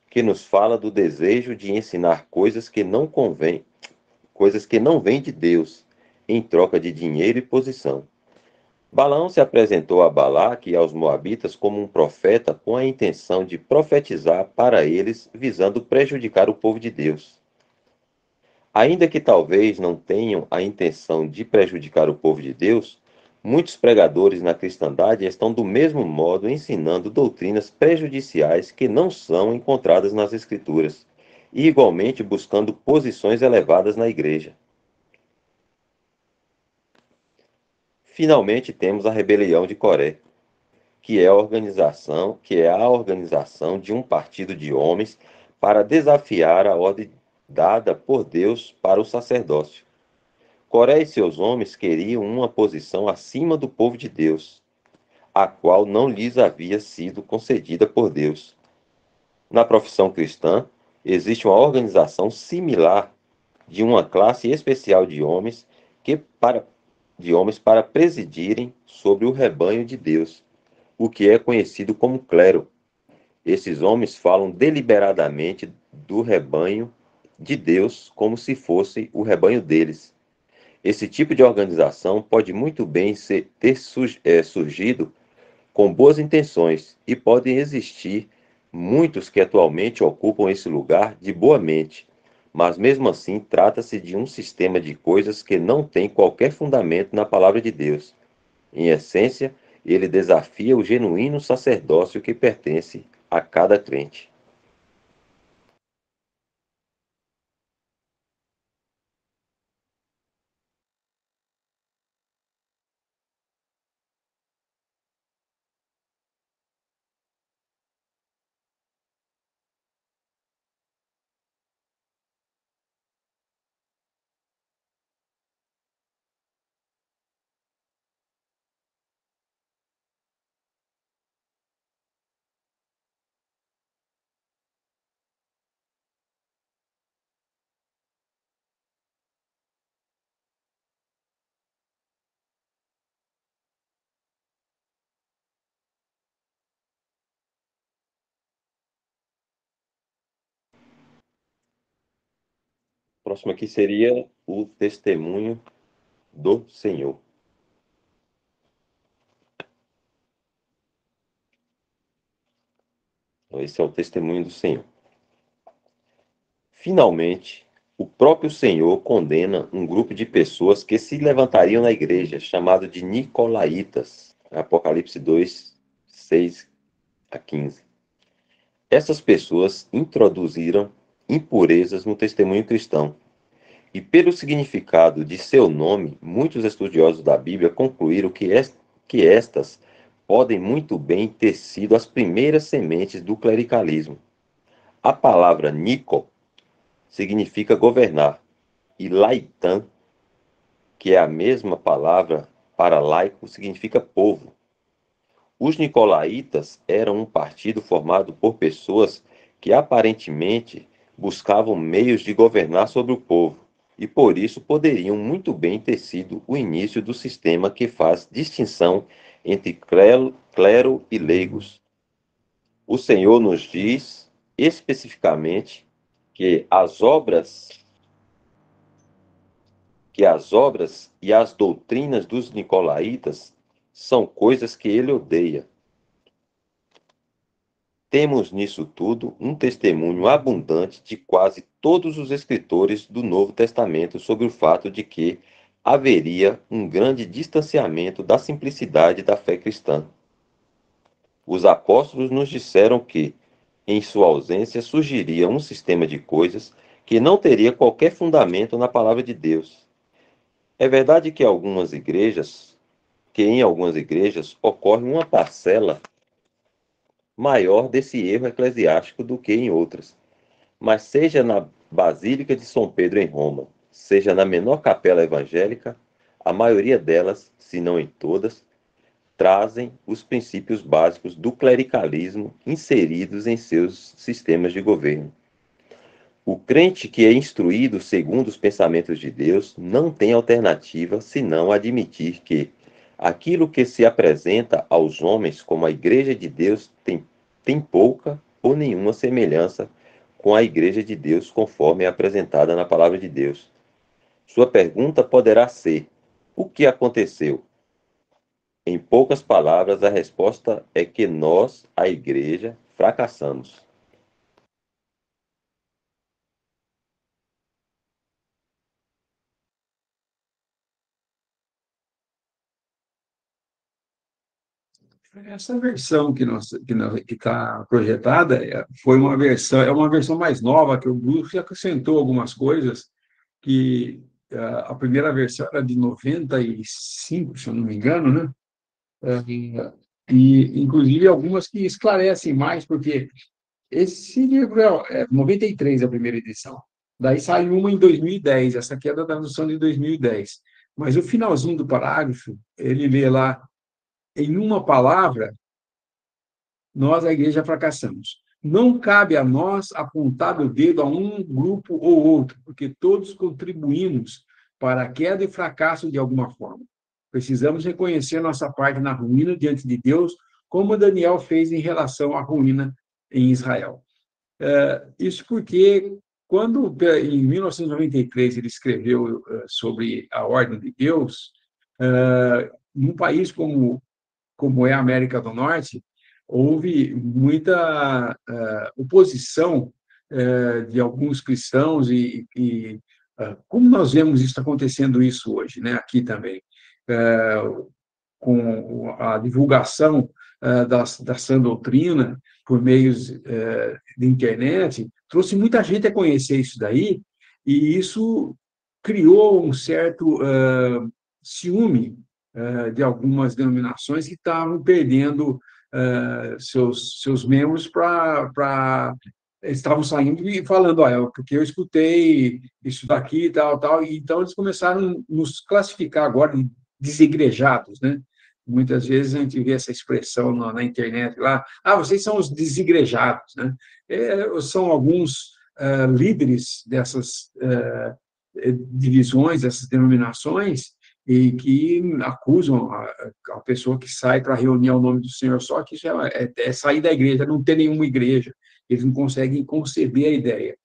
que nos fala do desejo de ensinar coisas que não vêm de Deus, em troca de dinheiro e posição. Balaão se apresentou a Balaque e aos moabitas como um profeta com a intenção de profetizar para eles, visando prejudicar o povo de Deus. Ainda que talvez não tenham a intenção de prejudicar o povo de Deus, muitos pregadores na cristandade estão do mesmo modo ensinando doutrinas prejudiciais que não são encontradas nas Escrituras, e igualmente buscando posições elevadas na igreja. Finalmente temos a rebelião de Coré, que é a organização de um partido de homens para desafiar a ordem dada por Deus para o sacerdócio. Coré e seus homens queriam uma posição acima do povo de Deus, a qual não lhes havia sido concedida por Deus. Na profissão cristã, existe uma organização similar de uma classe especial de homens para presidirem sobre o rebanho de Deus, o que é conhecido como clero. Esses homens falam deliberadamente do rebanho de Deus como se fosse o rebanho deles. Esse tipo de organização pode muito bem ter surgido com boas intenções e podem existir muitos que atualmente ocupam esse lugar de boa mente, mas mesmo assim trata-se de um sistema de coisas que não tem qualquer fundamento na palavra de Deus. Em essência, ele desafia o genuíno sacerdócio que pertence a cada crente. O próximo aqui seria o testemunho do Senhor. Então, esse é o testemunho do Senhor. Finalmente, o próprio Senhor condena um grupo de pessoas que se levantariam na igreja, chamado de Nicolaítas. Apocalipse 2, 6 a 15. Essas pessoas introduziram impurezas no testemunho cristão. E pelo significado de seu nome, muitos estudiosos da Bíblia concluíram que estas podem muito bem ter sido as primeiras sementes do clericalismo. A palavra Nico significa governar, e Laitã, que é a mesma palavra para laico, significa povo. Os nicolaítas eram um partido formado por pessoas que aparentemente buscavam meios de governar sobre o povo, e por isso poderiam muito bem ter sido o início do sistema que faz distinção entre clero e leigos. O Senhor nos diz especificamente que as obras e as doutrinas dos nicolaítas são coisas que ele odeia. Temos nisso tudo um testemunho abundante de quase todos os escritores do Novo Testamento sobre o fato de que haveria um grande distanciamento da simplicidade da fé cristã. Os apóstolos nos disseram que, em sua ausência, surgiria um sistema de coisas que não teria qualquer fundamento na palavra de Deus. É verdade que em algumas igrejas ocorre uma parcela maior desse erro eclesiástico do que em outras. Mas seja na Basílica de São Pedro em Roma, seja na menor capela evangélica, a maioria delas, se não em todas, trazem os princípios básicos do clericalismo inseridos em seus sistemas de governo. O crente que é instruído segundo os pensamentos de Deus não tem alternativa senão admitir que aquilo que se apresenta aos homens como a Igreja de Deus tem pouca ou nenhuma semelhança com a Igreja de Deus conforme é apresentada na Palavra de Deus. Sua pergunta poderá ser: o que aconteceu? Em poucas palavras, a resposta é que nós, a Igreja, fracassamos. Essa versão que está projetada é uma versão mais nova, que o Bruce acrescentou algumas coisas, que a primeira versão era de 95, se eu não me engano, né? E, inclusive, algumas que esclarecem mais, porque esse livro é 93, a primeira edição. Daí saiu uma em 2010, essa aqui é da tradução de 2010. Mas o finalzinho do parágrafo, ele lê lá, em uma palavra, nós, a igreja, fracassamos. Não cabe a nós apontar o dedo a um grupo ou outro, porque todos contribuímos para a queda e fracasso de alguma forma. Precisamos reconhecer nossa parte na ruína diante de Deus, como Daniel fez em relação à ruína em Israel. Isso porque, quando, em 1993, ele escreveu sobre a ordem de Deus, num país como é a América do Norte, houve muita oposição de alguns cristãos como nós vemos isso acontecendo isso hoje, né, aqui também, com a divulgação da sã doutrina por meios de internet, trouxe muita gente a conhecer isso daí, e isso criou um certo ciúme de algumas denominações que estavam perdendo seus membros estavam saindo e falando, porque eu escutei isso daqui e tal, tal, e então eles começaram a nos classificar agora de desigrejados, né? Muitas vezes a gente vê essa expressão na internet lá, vocês são os desigrejados, né? São alguns líderes dessas divisões, dessas denominações, e que acusam a pessoa que sai para reunir ao nome do Senhor, só que isso é sair da igreja, não ter nenhuma igreja, eles não conseguem conceber a ideia.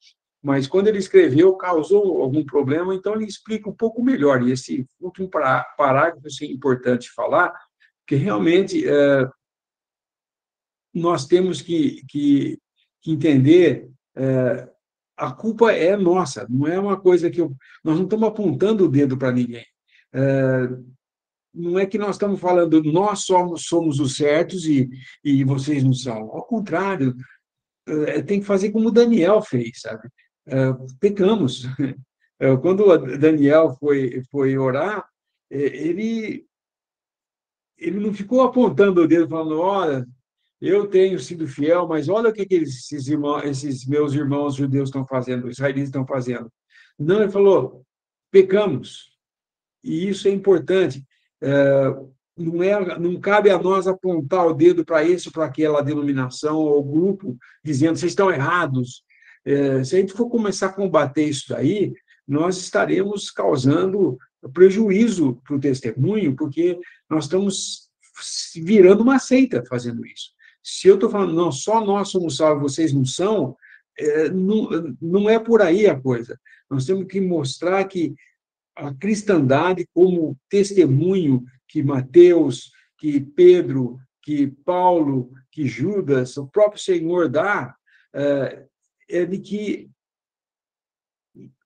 Mas quando ele escreveu, causou algum problema, então ele explica um pouco melhor, e esse último parágrafo é importante falar, que realmente nós temos que entender a culpa é nossa, não é uma coisa nós não estamos apontando o dedo para ninguém. Não é que nós estamos falando, nós somos os certos e vocês não são. Ao contrário, tem que fazer como Daniel fez, sabe? Pecamos. Quando Daniel foi orar, ele não ficou apontando o dedo, falando, olha, eu tenho sido fiel, mas olha o que esses meus irmãos judeus estão fazendo, os israelitas estão fazendo. Não, ele falou, pecamos. E isso é importante. Não cabe a nós apontar o dedo para esse ou para aquela denominação ou grupo, dizendo vocês estão errados. Se a gente for começar a combater isso daí, nós estaremos causando prejuízo para o testemunho, porque nós estamos virando uma seita fazendo isso. Se eu estou falando, não, só nós somos salvos, vocês não são, não é por aí a coisa. Nós temos que mostrar que a cristandade como testemunho que Mateus, que Pedro, que Paulo, que Judas, o próprio Senhor dá, é de que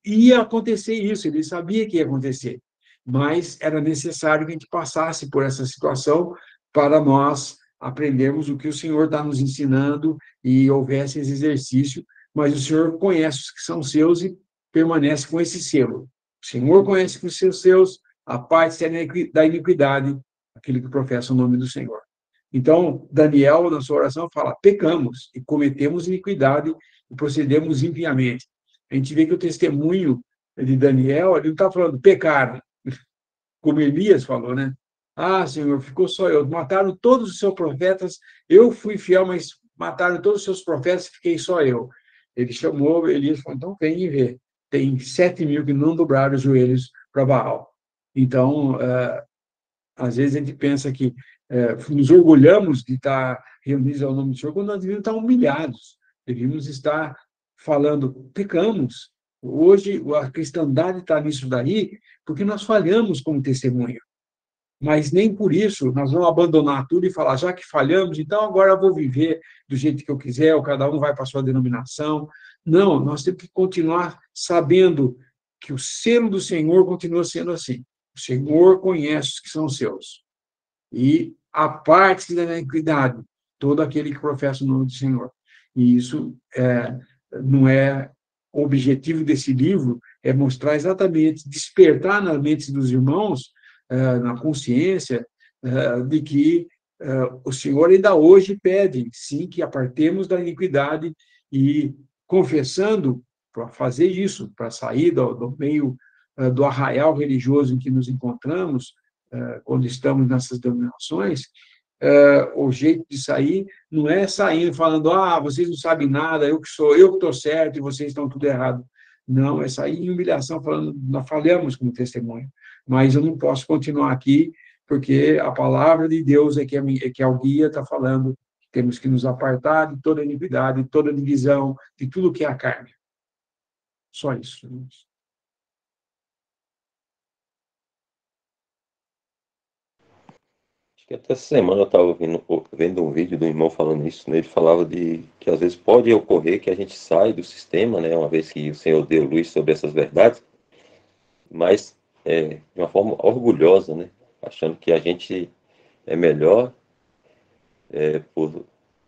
ia acontecer isso, ele sabia que ia acontecer. mas era necessário que a gente passasse por essa situação para nós aprendermos o que o Senhor está nos ensinando e houvesse esse exercício, mas o Senhor conhece os que são seus e permanece com esse selo. O Senhor conhece com os seus, a parte da iniquidade, aquele que professa o nome do Senhor. Então, Daniel, na sua oração, fala: pecamos e cometemos iniquidade e procedemos impiamente. A gente vê que o testemunho de Daniel, ele não está falando pecar, como Elias falou, né? Ah, Senhor, ficou só eu. Mataram todos os seus profetas, eu fui fiel, mas mataram todos os seus profetas, fiquei só eu. Ele chamou Elias e falou: então vem e vê. Tem 7.000 que não dobraram os joelhos para Baal. Então, às vezes a gente pensa que nos orgulhamos de estar reunidos ao nome do Senhor, quando nós devíamos estar humilhados, devíamos estar falando: pecamos. Hoje a cristandade está nisso daí, porque nós falhamos como testemunha. Mas nem por isso nós vamos abandonar tudo e falar: já que falhamos, então agora eu vou viver do jeito que eu quiser, ou cada um vai para a sua denominação. Não, nós temos que continuar sabendo que o selo do Senhor continua sendo assim. O Senhor conhece os que são seus. E a parte da iniquidade, todo aquele que professa o nome do Senhor. E isso não é o objetivo desse livro, é mostrar exatamente, despertar nas mentes dos irmãos, na consciência, de que o Senhor ainda hoje pede, sim, que apartemos da iniquidade e confessando, para fazer isso, para sair do meio do arraial religioso em que nos encontramos, quando estamos nessas denominações, o jeito de sair não é saindo falando: ah, vocês não sabem nada, eu que estou certo e vocês estão tudo errado. Não, é sair em humilhação, falando: nós falhamos como testemunho, mas eu não posso continuar aqui, porque a palavra de Deus é que é o guia, está falando que temos que nos apartar de toda iniquidade, de toda divisão, de tudo que é a carne. Só isso. Acho que até essa semana eu estava vendo um vídeo do irmão falando isso, né? Ele falava de que às vezes pode ocorrer que a gente sai do sistema, né? Uma vez que o Senhor deu luz sobre essas verdades, mas de uma forma orgulhosa, né? Achando que a gente é melhor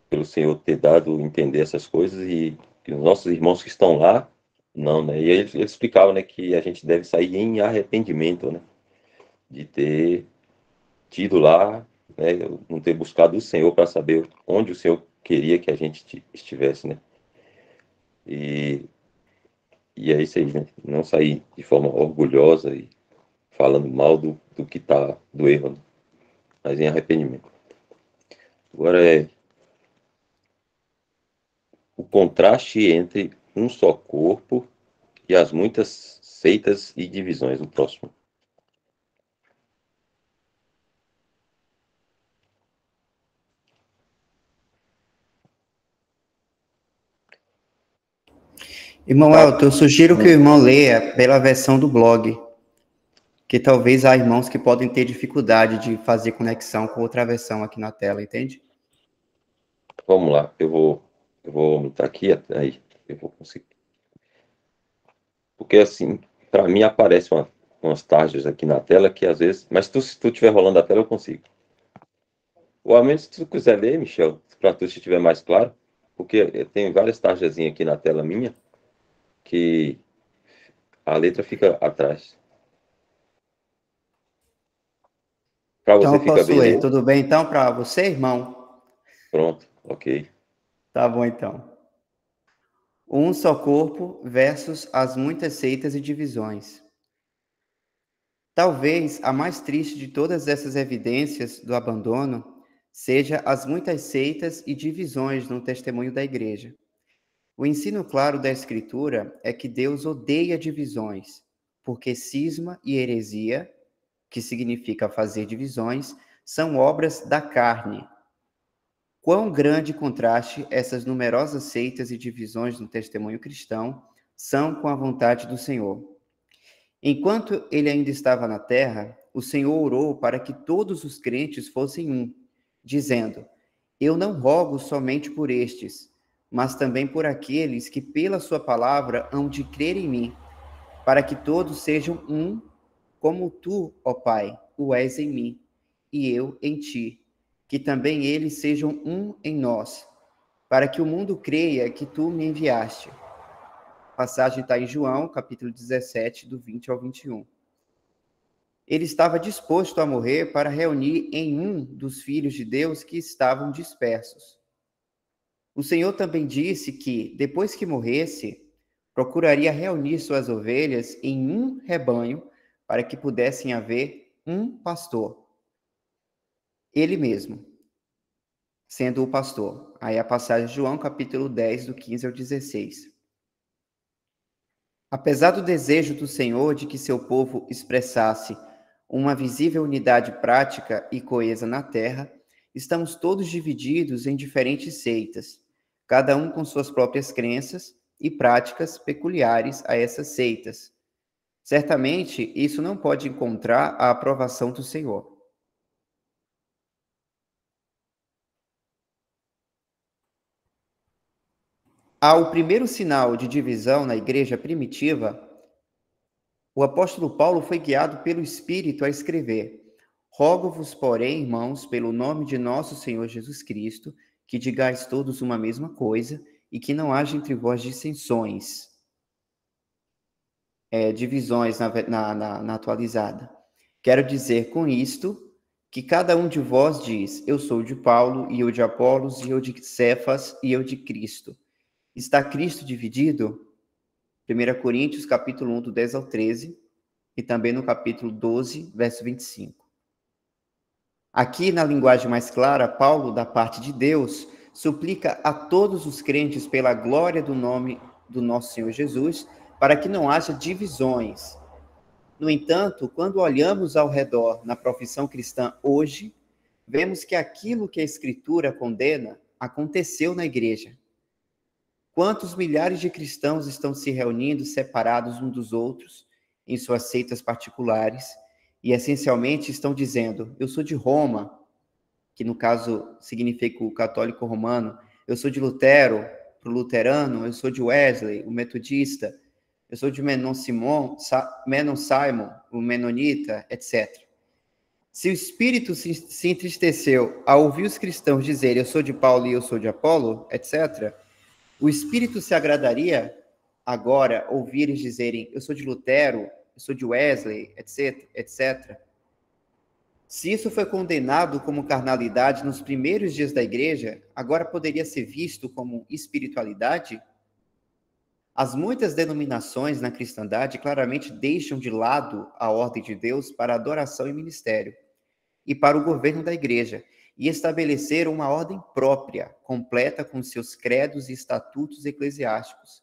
pelo Senhor ter dado entender essas coisas e que os nossos irmãos que estão lá, não, né? E ele explicava, né, que a gente deve sair em arrependimento, né? De ter tido lá, né, não ter buscado o Senhor para saber onde o Senhor queria que a gente estivesse, né? E, e é isso aí, né? Não sair de forma orgulhosa e falando mal do que tá, do erro, né? Mas em arrependimento. Agora o contraste entre um só corpo e as muitas seitas e divisões. O próximo. Irmão Elton, eu sugiro que o irmão leia pela versão do blog, que talvez há irmãos que podem ter dificuldade de fazer conexão com outra versão aqui na tela, entende? Vamos lá, eu vou aumentar aqui, aí eu vou conseguir. Porque assim, para mim aparecem umas tarjas aqui na tela que às vezes, mas se tu estiver rolando a tela eu consigo. Ou ao menos se tu quiser ler, Michel, para tu se estiver mais claro, porque tem várias tarjazinhas aqui na tela minha que a letra fica atrás. Para Então você eu fica posso bem ler. aí? Tudo bem então para você, irmão? Pronto, ok. Tá bom então. Um só corpo versus as muitas seitas e divisões. Talvez a mais triste de todas essas evidências do abandono seja as muitas seitas e divisões no testemunho da igreja. O ensino claro da Escritura é que Deus odeia divisões, porque cisma e heresia, que significa fazer divisões, são obras da carne. Quão grande contraste essas numerosas seitas e divisões no testemunho cristão são com a vontade do Senhor. Enquanto ele ainda estava na terra, o Senhor orou para que todos os crentes fossem um, dizendo: eu não rogo somente por estes, mas também por aqueles que pela sua palavra hão de crer em mim, para que todos sejam um, como tu, ó Pai, o és em mim, e eu em ti, que também eles sejam um em nós, para que o mundo creia que tu me enviaste. A passagem está em João, capítulo 17, do 20 ao 21. Ele estava disposto a morrer para reunir em um dos filhos de Deus que estavam dispersos. O Senhor também disse que, depois que morresse, procuraria reunir suas ovelhas em um rebanho para que pudessem haver um pastor. Ele mesmo, sendo o pastor. Aí a passagem de João, capítulo 10, do 15 ao 16. Apesar do desejo do Senhor de que seu povo expressasse uma visível unidade prática e coesa na terra, estamos todos divididos em diferentes seitas, cada um com suas próprias crenças e práticas peculiares a essas seitas. Certamente, isso não pode encontrar a aprovação do Senhor. Ao primeiro sinal de divisão na igreja primitiva, o apóstolo Paulo foi guiado pelo Espírito a escrever: Rogo-vos, porém, irmãos, pelo nome de nosso Senhor Jesus Cristo, que digais todos uma mesma coisa e que não haja entre vós dissensões, divisões na atualizada. Quero dizer com isto que cada um de vós diz: eu sou de Paulo, e eu de Apolos, e eu de Cefas, e eu de Cristo. Está Cristo dividido? 1 Coríntios, capítulo 1, do 10 ao 13, e também no capítulo 12, verso 25. Aqui, na linguagem mais clara, Paulo, da parte de Deus, suplica a todos os crentes pela glória do nome do nosso Senhor Jesus, para que não haja divisões. No entanto, quando olhamos ao redor na profissão cristã hoje, vemos que aquilo que a Escritura condena aconteceu na igreja. Quantos milhares de cristãos estão se reunindo separados uns dos outros, em suas seitas particulares, e essencialmente estão dizendo: eu sou de Roma, que no caso significa o católico romano, eu sou de Lutero, para o luterano, eu sou de Wesley, o metodista, eu sou de Menon Simon, o menonita, etc. Se o Espírito se entristeceu ao ouvir os cristãos dizerem: eu sou de Paulo e eu sou de Apolo, etc., o Espírito se agradaria agora ouvir eles dizerem: eu sou de Lutero, eu sou de Wesley, etc., etc. Se isso foi condenado como carnalidade nos primeiros dias da igreja, agora poderia ser visto como espiritualidade? As muitas denominações na cristandade claramente deixam de lado a ordem de Deus para adoração e ministério, e para o governo da igreja, e estabeleceram uma ordem própria, completa com seus credos e estatutos eclesiásticos.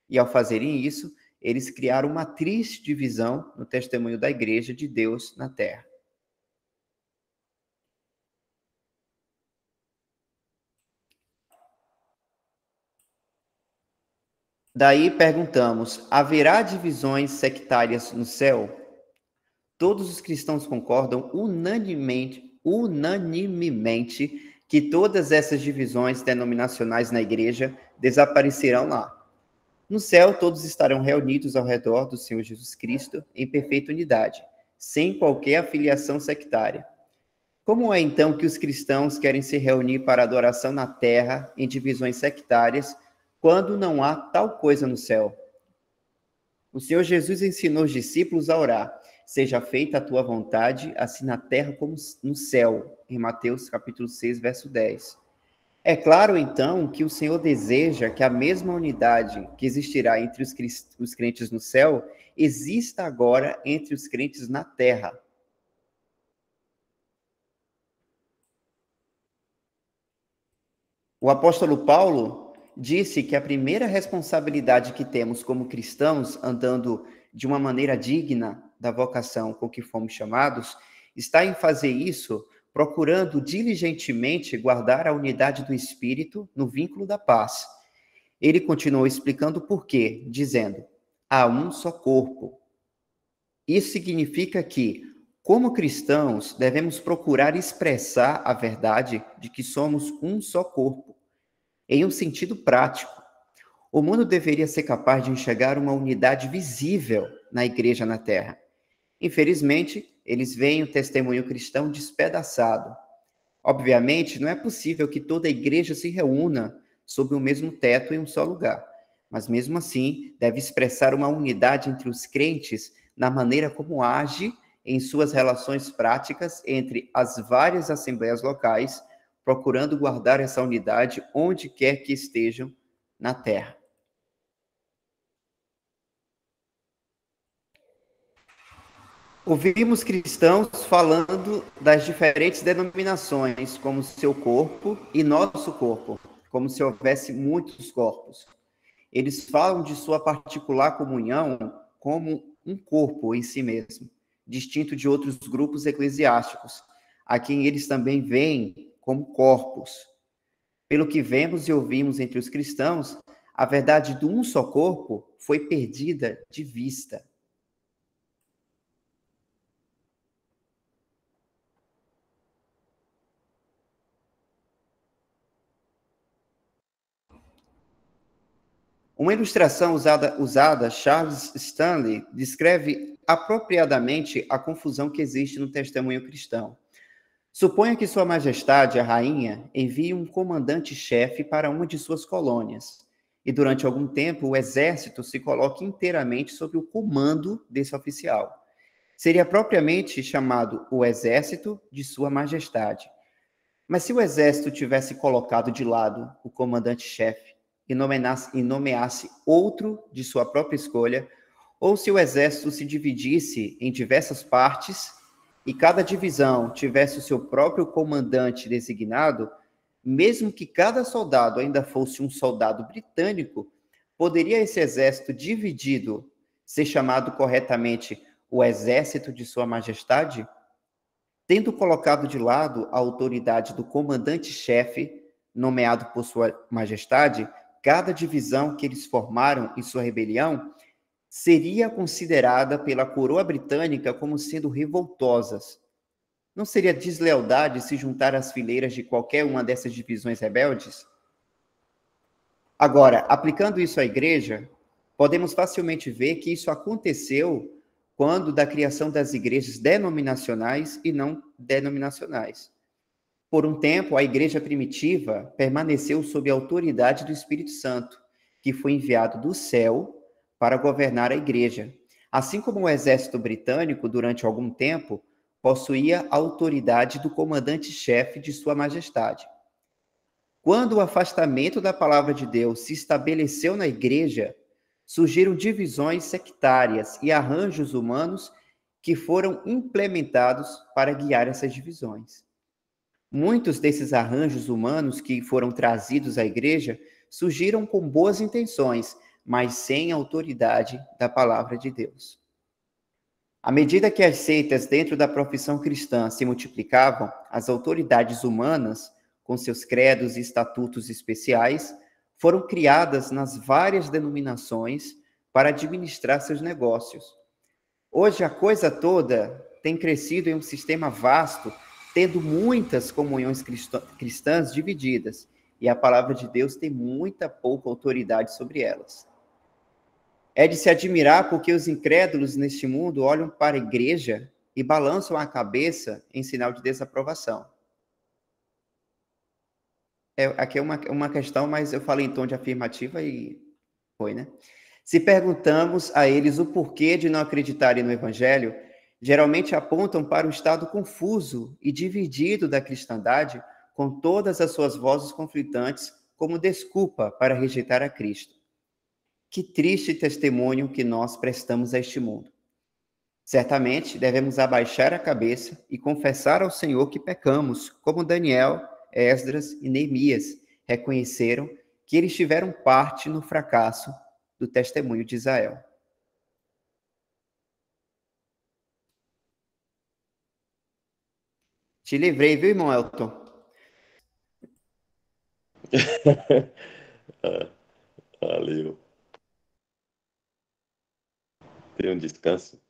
E ao fazerem isso, eles criaram uma triste divisão no testemunho da igreja de Deus na terra. Daí perguntamos: haverá divisões sectárias no céu? Todos os cristãos concordam unanimemente que todas essas divisões denominacionais na igreja desaparecerão lá. No céu, todos estarão reunidos ao redor do Senhor Jesus Cristo em perfeita unidade, sem qualquer afiliação sectária. Como é então que os cristãos querem se reunir para adoração na terra em divisões sectárias, quando não há tal coisa no céu? O Senhor Jesus ensinou os discípulos a orar: seja feita a tua vontade, assim na terra como no céu, em Mateus capítulo 6, verso 10. É claro, então, que o Senhor deseja que a mesma unidade que existirá entre os crentes no céu exista agora entre os crentes na terra. O apóstolo Paulo disse que a primeira responsabilidade que temos como cristãos, andando de uma maneira digna da vocação com que fomos chamados, está em fazer isso procurando diligentemente guardar a unidade do Espírito no vínculo da paz. Ele continuou explicando o porquê, dizendo: há um só corpo. Isso significa que, como cristãos, devemos procurar expressar a verdade de que somos um só corpo, em um sentido prático. O mundo deveria ser capaz de enxergar uma unidade visível na igreja na terra. Infelizmente, eles veem o testemunho cristão despedaçado. Obviamente, não é possível que toda a igreja se reúna sob o mesmo teto em um só lugar, mas mesmo assim deve expressar uma unidade entre os crentes na maneira como age em suas relações práticas entre as várias assembleias locais, procurando guardar essa unidade onde quer que estejam na terra. Ouvimos cristãos falando das diferentes denominações como seu corpo e nosso corpo, como se houvesse muitos corpos. Eles falam de sua particular comunhão como um corpo em si mesmo, distinto de outros grupos eclesiásticos, a quem eles também veem como corpos. Pelo que vemos e ouvimos entre os cristãos, a verdade do um só corpo foi perdida de vista. Uma ilustração usada, Charles Stanley descreve apropriadamente a confusão que existe no testemunho cristão. Suponha que Sua Majestade, a Rainha, envie um comandante-chefe para uma de suas colônias, e durante algum tempo o exército se coloque inteiramente sob o comando desse oficial. Seria propriamente chamado o exército de Sua Majestade. Mas se o exército tivesse colocado de lado o comandante-chefe e nomeasse outro de sua própria escolha, ou se o exército se dividisse em diversas partes e cada divisão tivesse o seu próprio comandante designado, mesmo que cada soldado ainda fosse um soldado britânico, poderia esse exército dividido ser chamado corretamente o exército de Sua Majestade? Tendo colocado de lado a autoridade do comandante-chefe, nomeado por Sua Majestade, cada divisão que eles formaram em sua rebelião seria considerada pela coroa britânica como sendo revoltosas. Não seria deslealdade se juntar às fileiras de qualquer uma dessas divisões rebeldes? Agora, aplicando isso à igreja, podemos facilmente ver que isso aconteceu quando da criação das igrejas denominacionais e não denominacionais. Por um tempo, a igreja primitiva permaneceu sob a autoridade do Espírito Santo, que foi enviado do céu para governar a igreja. Assim como o exército britânico, durante algum tempo, possuía a autoridade do comandante-chefe de Sua Majestade. Quando o afastamento da palavra de Deus se estabeleceu na igreja, surgiram divisões sectárias e arranjos humanos que foram implementados para guiar essas divisões. Muitos desses arranjos humanos que foram trazidos à igreja surgiram com boas intenções, mas sem a autoridade da palavra de Deus. À medida que as seitas dentro da profissão cristã se multiplicavam, as autoridades humanas, com seus credos e estatutos especiais, foram criadas nas várias denominações para administrar seus negócios. Hoje a coisa toda tem crescido em um sistema vasto, tendo muitas comunhões cristãs divididas, e a palavra de Deus tem muita pouca autoridade sobre elas. É de se admirar porque os incrédulos neste mundo olham para a igreja e balançam a cabeça em sinal de desaprovação. Aqui é uma questão, mas eu falei em tom de afirmativa e foi, né? Se perguntamos a eles o porquê de não acreditarem no Evangelho, geralmente apontam para o estado confuso e dividido da cristandade, com todas as suas vozes conflitantes, como desculpa para rejeitar a Cristo. Que triste testemunho que nós prestamos a este mundo. Certamente devemos abaixar a cabeça e confessar ao Senhor que pecamos, como Daniel, Esdras e Neemias reconheceram que eles tiveram parte no fracasso do testemunho de Israel. Te livrei, viu, irmão Elton? Valeu. Tenha um descanso.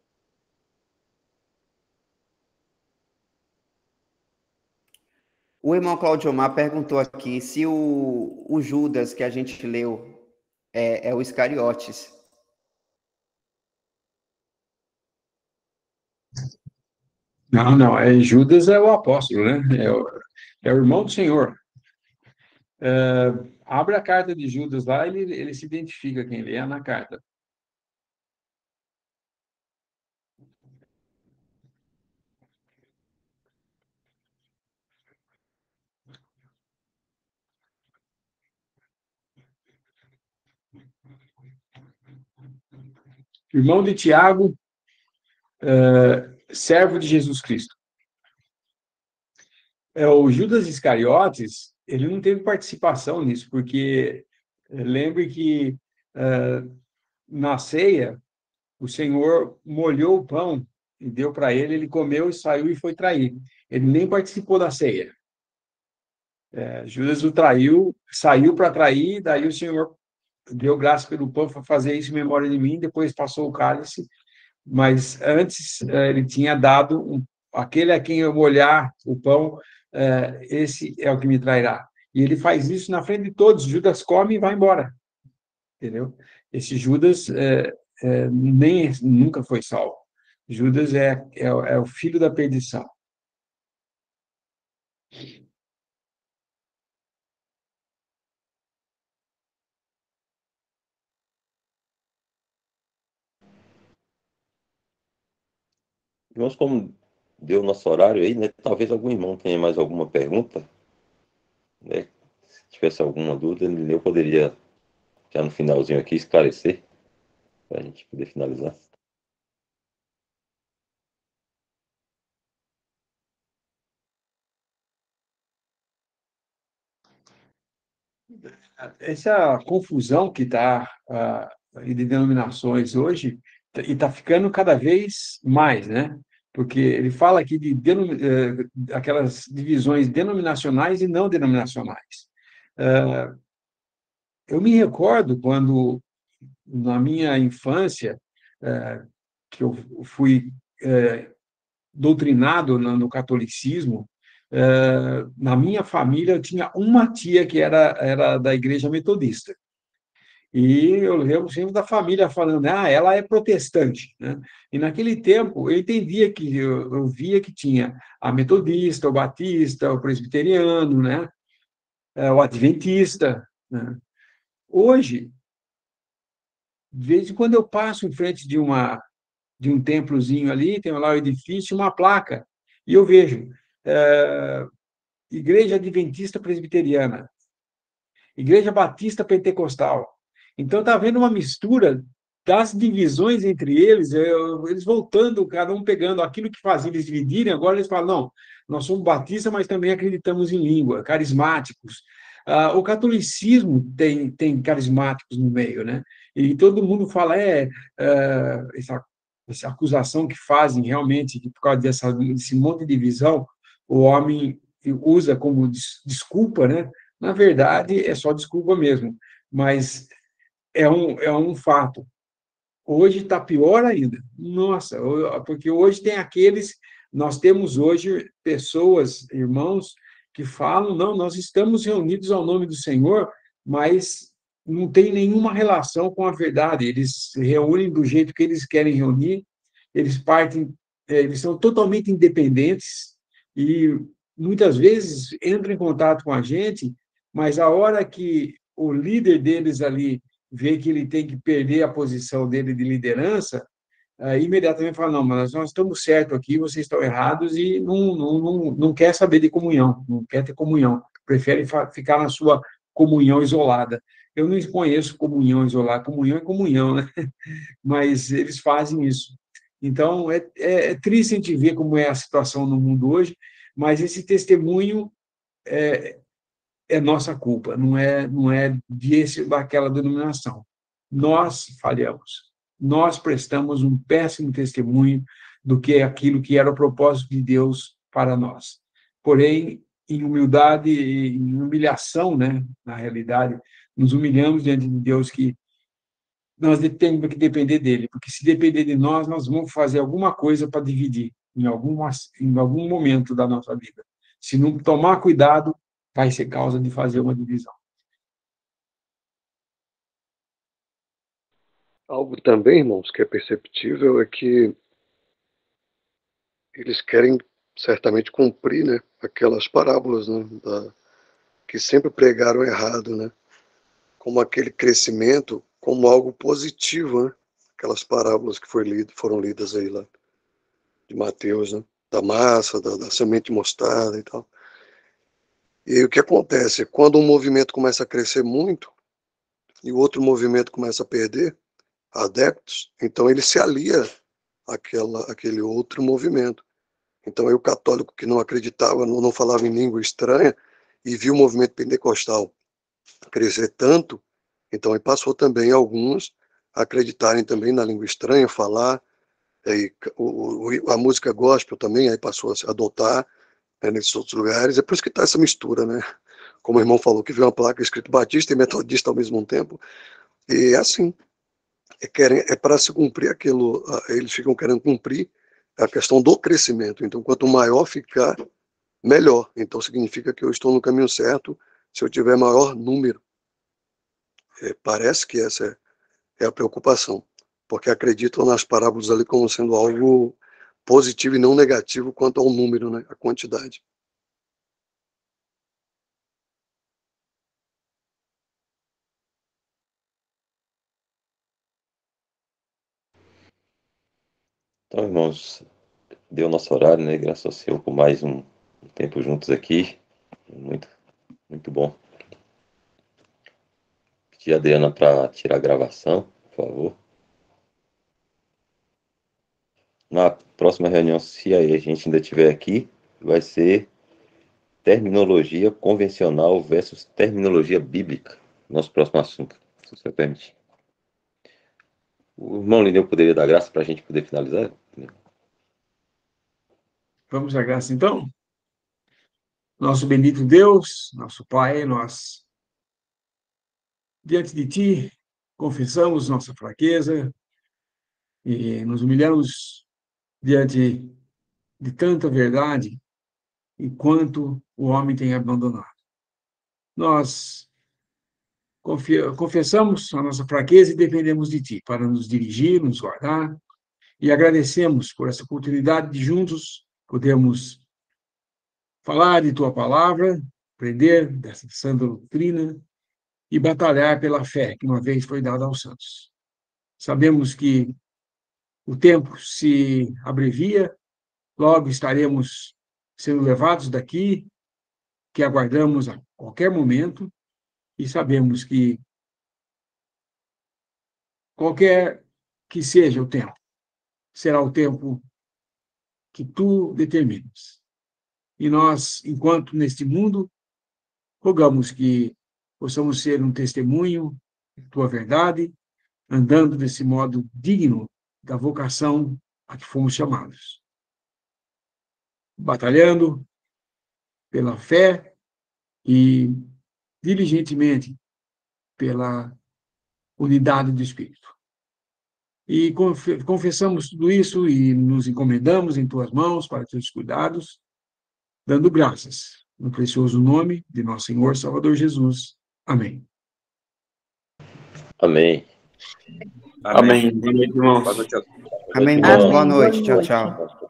O irmão Claudio Omar perguntou aqui se o Judas que a gente leu é o Iscariotes. Não, não, Judas é o apóstolo, né? É o irmão do Senhor. Abre a carta de Judas lá, ele se identifica quem ele é na carta. Irmão de Tiago, servo de Jesus Cristo. O Judas Iscariotes, ele não teve participação nisso, porque lembre que na ceia, o Senhor molhou o pão e deu para ele, ele comeu e saiu e foi trair. Ele nem participou da ceia. Judas o traiu, saiu para trair, daí o Senhor deu graça pelo pão para fazer isso em memória de mim, depois passou o cálice, mas antes ele tinha dado aquele a quem eu molhar o pão, esse é o que me trairá. E ele faz isso na frente de todos. Judas come e vai embora, entendeu? Esse Judas nem nunca foi salvo. Judas é o filho da perdição. Irmãos, como deu nosso horário aí, né? Talvez algum irmão tenha mais alguma pergunta, né? Se tivesse alguma dúvida, eu poderia, já no finalzinho aqui, esclarecer, para a gente poder finalizar. Essa confusão que está de denominações hoje, e está ficando cada vez mais, né? Porque ele fala aqui de aquelas divisões denominacionais e não denominacionais. Eu me recordo quando, na minha infância, que eu fui doutrinado no catolicismo, na minha família eu tinha uma tia que era da igreja metodista. E eu lembro sempre da família falando, ela é protestante, né? E naquele tempo eu entendia que eu via que tinha a metodista, o batista, o presbiteriano, né? O adventista, né? Hoje, de vez em quando eu passo em frente de um templozinho ali, tem lá o edifício, uma placa, e eu vejo Igreja Adventista Presbiteriana, Igreja Batista Pentecostal. Então, está havendo uma mistura das divisões entre eles, eles voltando, cada um pegando aquilo que fazia eles dividirem, agora eles falam, não, nós somos batistas, mas também acreditamos em língua, carismáticos. O catolicismo tem carismáticos no meio, né? E todo mundo fala, essa acusação que fazem realmente, que por causa desse monte de divisão, o homem usa como desculpa, né? Na verdade, é só desculpa mesmo, mas é um fato. Hoje está pior ainda. Nossa, porque hoje tem nós temos hoje pessoas, irmãos, que falam, não, nós estamos reunidos ao nome do Senhor, mas não tem nenhuma relação com a verdade. Eles se reúnem do jeito que eles querem reunir, eles partem, eles são totalmente independentes e muitas vezes entram em contato com a gente, mas a hora que o líder deles ali vê que ele tem que perder a posição dele de liderança, imediatamente fala, não, mas nós estamos certos aqui, vocês estão errados, e não quer saber de comunhão, não quer ter comunhão, prefere ficar na sua comunhão isolada. Eu não conheço comunhão isolada, comunhão é comunhão, né? Mas eles fazem isso. Então, é triste a gente ver como é a situação no mundo hoje, mas esse testemunho é nossa culpa, não é daquela denominação. Nós falhamos. Nós prestamos um péssimo testemunho do que é aquilo que era o propósito de Deus para nós. Porém, em humildade e em humilhação, né, na realidade, nos humilhamos diante de Deus, que nós temos que depender dele, porque se depender de nós, nós vamos fazer alguma coisa para dividir em algum momento da nossa vida. Se não tomar cuidado, vai ser causa de fazer uma divisão. Algo também, irmãos, que é perceptível é que eles querem certamente cumprir, né, aquelas parábolas, né, que sempre pregaram errado, né, como aquele crescimento como algo positivo, né, aquelas parábolas que foram lidas aí lá de Mateus, né, da massa, da semente de mostarda e tal. E aí o que acontece? Quando um movimento começa a crescer muito e o outro movimento começa a perder adeptos, então ele se alia àquele outro movimento. Então aí o católico que não acreditava, não falava em língua estranha e viu o movimento pentecostal crescer tanto, então aí passou também alguns a acreditarem também na língua estranha, falar, aí a música gospel também aí passou a se adotar, né, nesses outros lugares. É por isso que está essa mistura, né? Como o irmão falou, que viu uma placa escrito Batista e Metodista ao mesmo tempo. E é assim, é para se cumprir aquilo, eles ficam querendo cumprir a questão do crescimento. Então, quanto maior ficar, melhor. Então, significa que eu estou no caminho certo se eu tiver maior número. Parece que essa é a preocupação, porque acreditam nas parábolas ali como sendo algo positivo e não negativo quanto ao número, né, a quantidade. Então, irmãos, deu nosso horário, né? Graças ao Senhor por mais um tempo juntos aqui. Muito, muito bom. Pedir a Adriana para tirar a gravação, por favor. Na próxima reunião, se a gente ainda estiver aqui, vai ser terminologia convencional versus terminologia bíblica. Nosso próximo assunto, se você permitir. O irmão Lineu poderia dar graça para a gente poder finalizar? Vamos à graça, então? Nosso bendito Deus, nosso Pai, nós, diante de Ti, confessamos nossa fraqueza e nos humilhamos diante de tanta verdade enquanto o homem tem abandonado. Nós confessamos a nossa fraqueza e dependemos de Ti para nos dirigir, nos guardar, e agradecemos por essa oportunidade de juntos podermos falar de Tua palavra, aprender dessa santa doutrina e batalhar pela fé que uma vez foi dada aos santos. Sabemos que o tempo se abrevia, logo estaremos sendo levados daqui, que aguardamos a qualquer momento, e sabemos que qualquer que seja o tempo, será o tempo que tu determinas. E nós, enquanto neste mundo, rogamos que possamos ser um testemunho de tua verdade, andando desse modo digno da vocação a que fomos chamados. Batalhando pela fé e diligentemente pela unidade do Espírito. E confessamos tudo isso e nos encomendamos em tuas mãos para teus cuidados, dando graças no precioso nome de nosso Senhor Salvador Jesus. Amém. Amém. Amém. Boa noite, irmãos. Amém, irmãos. Boa noite. Tchau, tchau.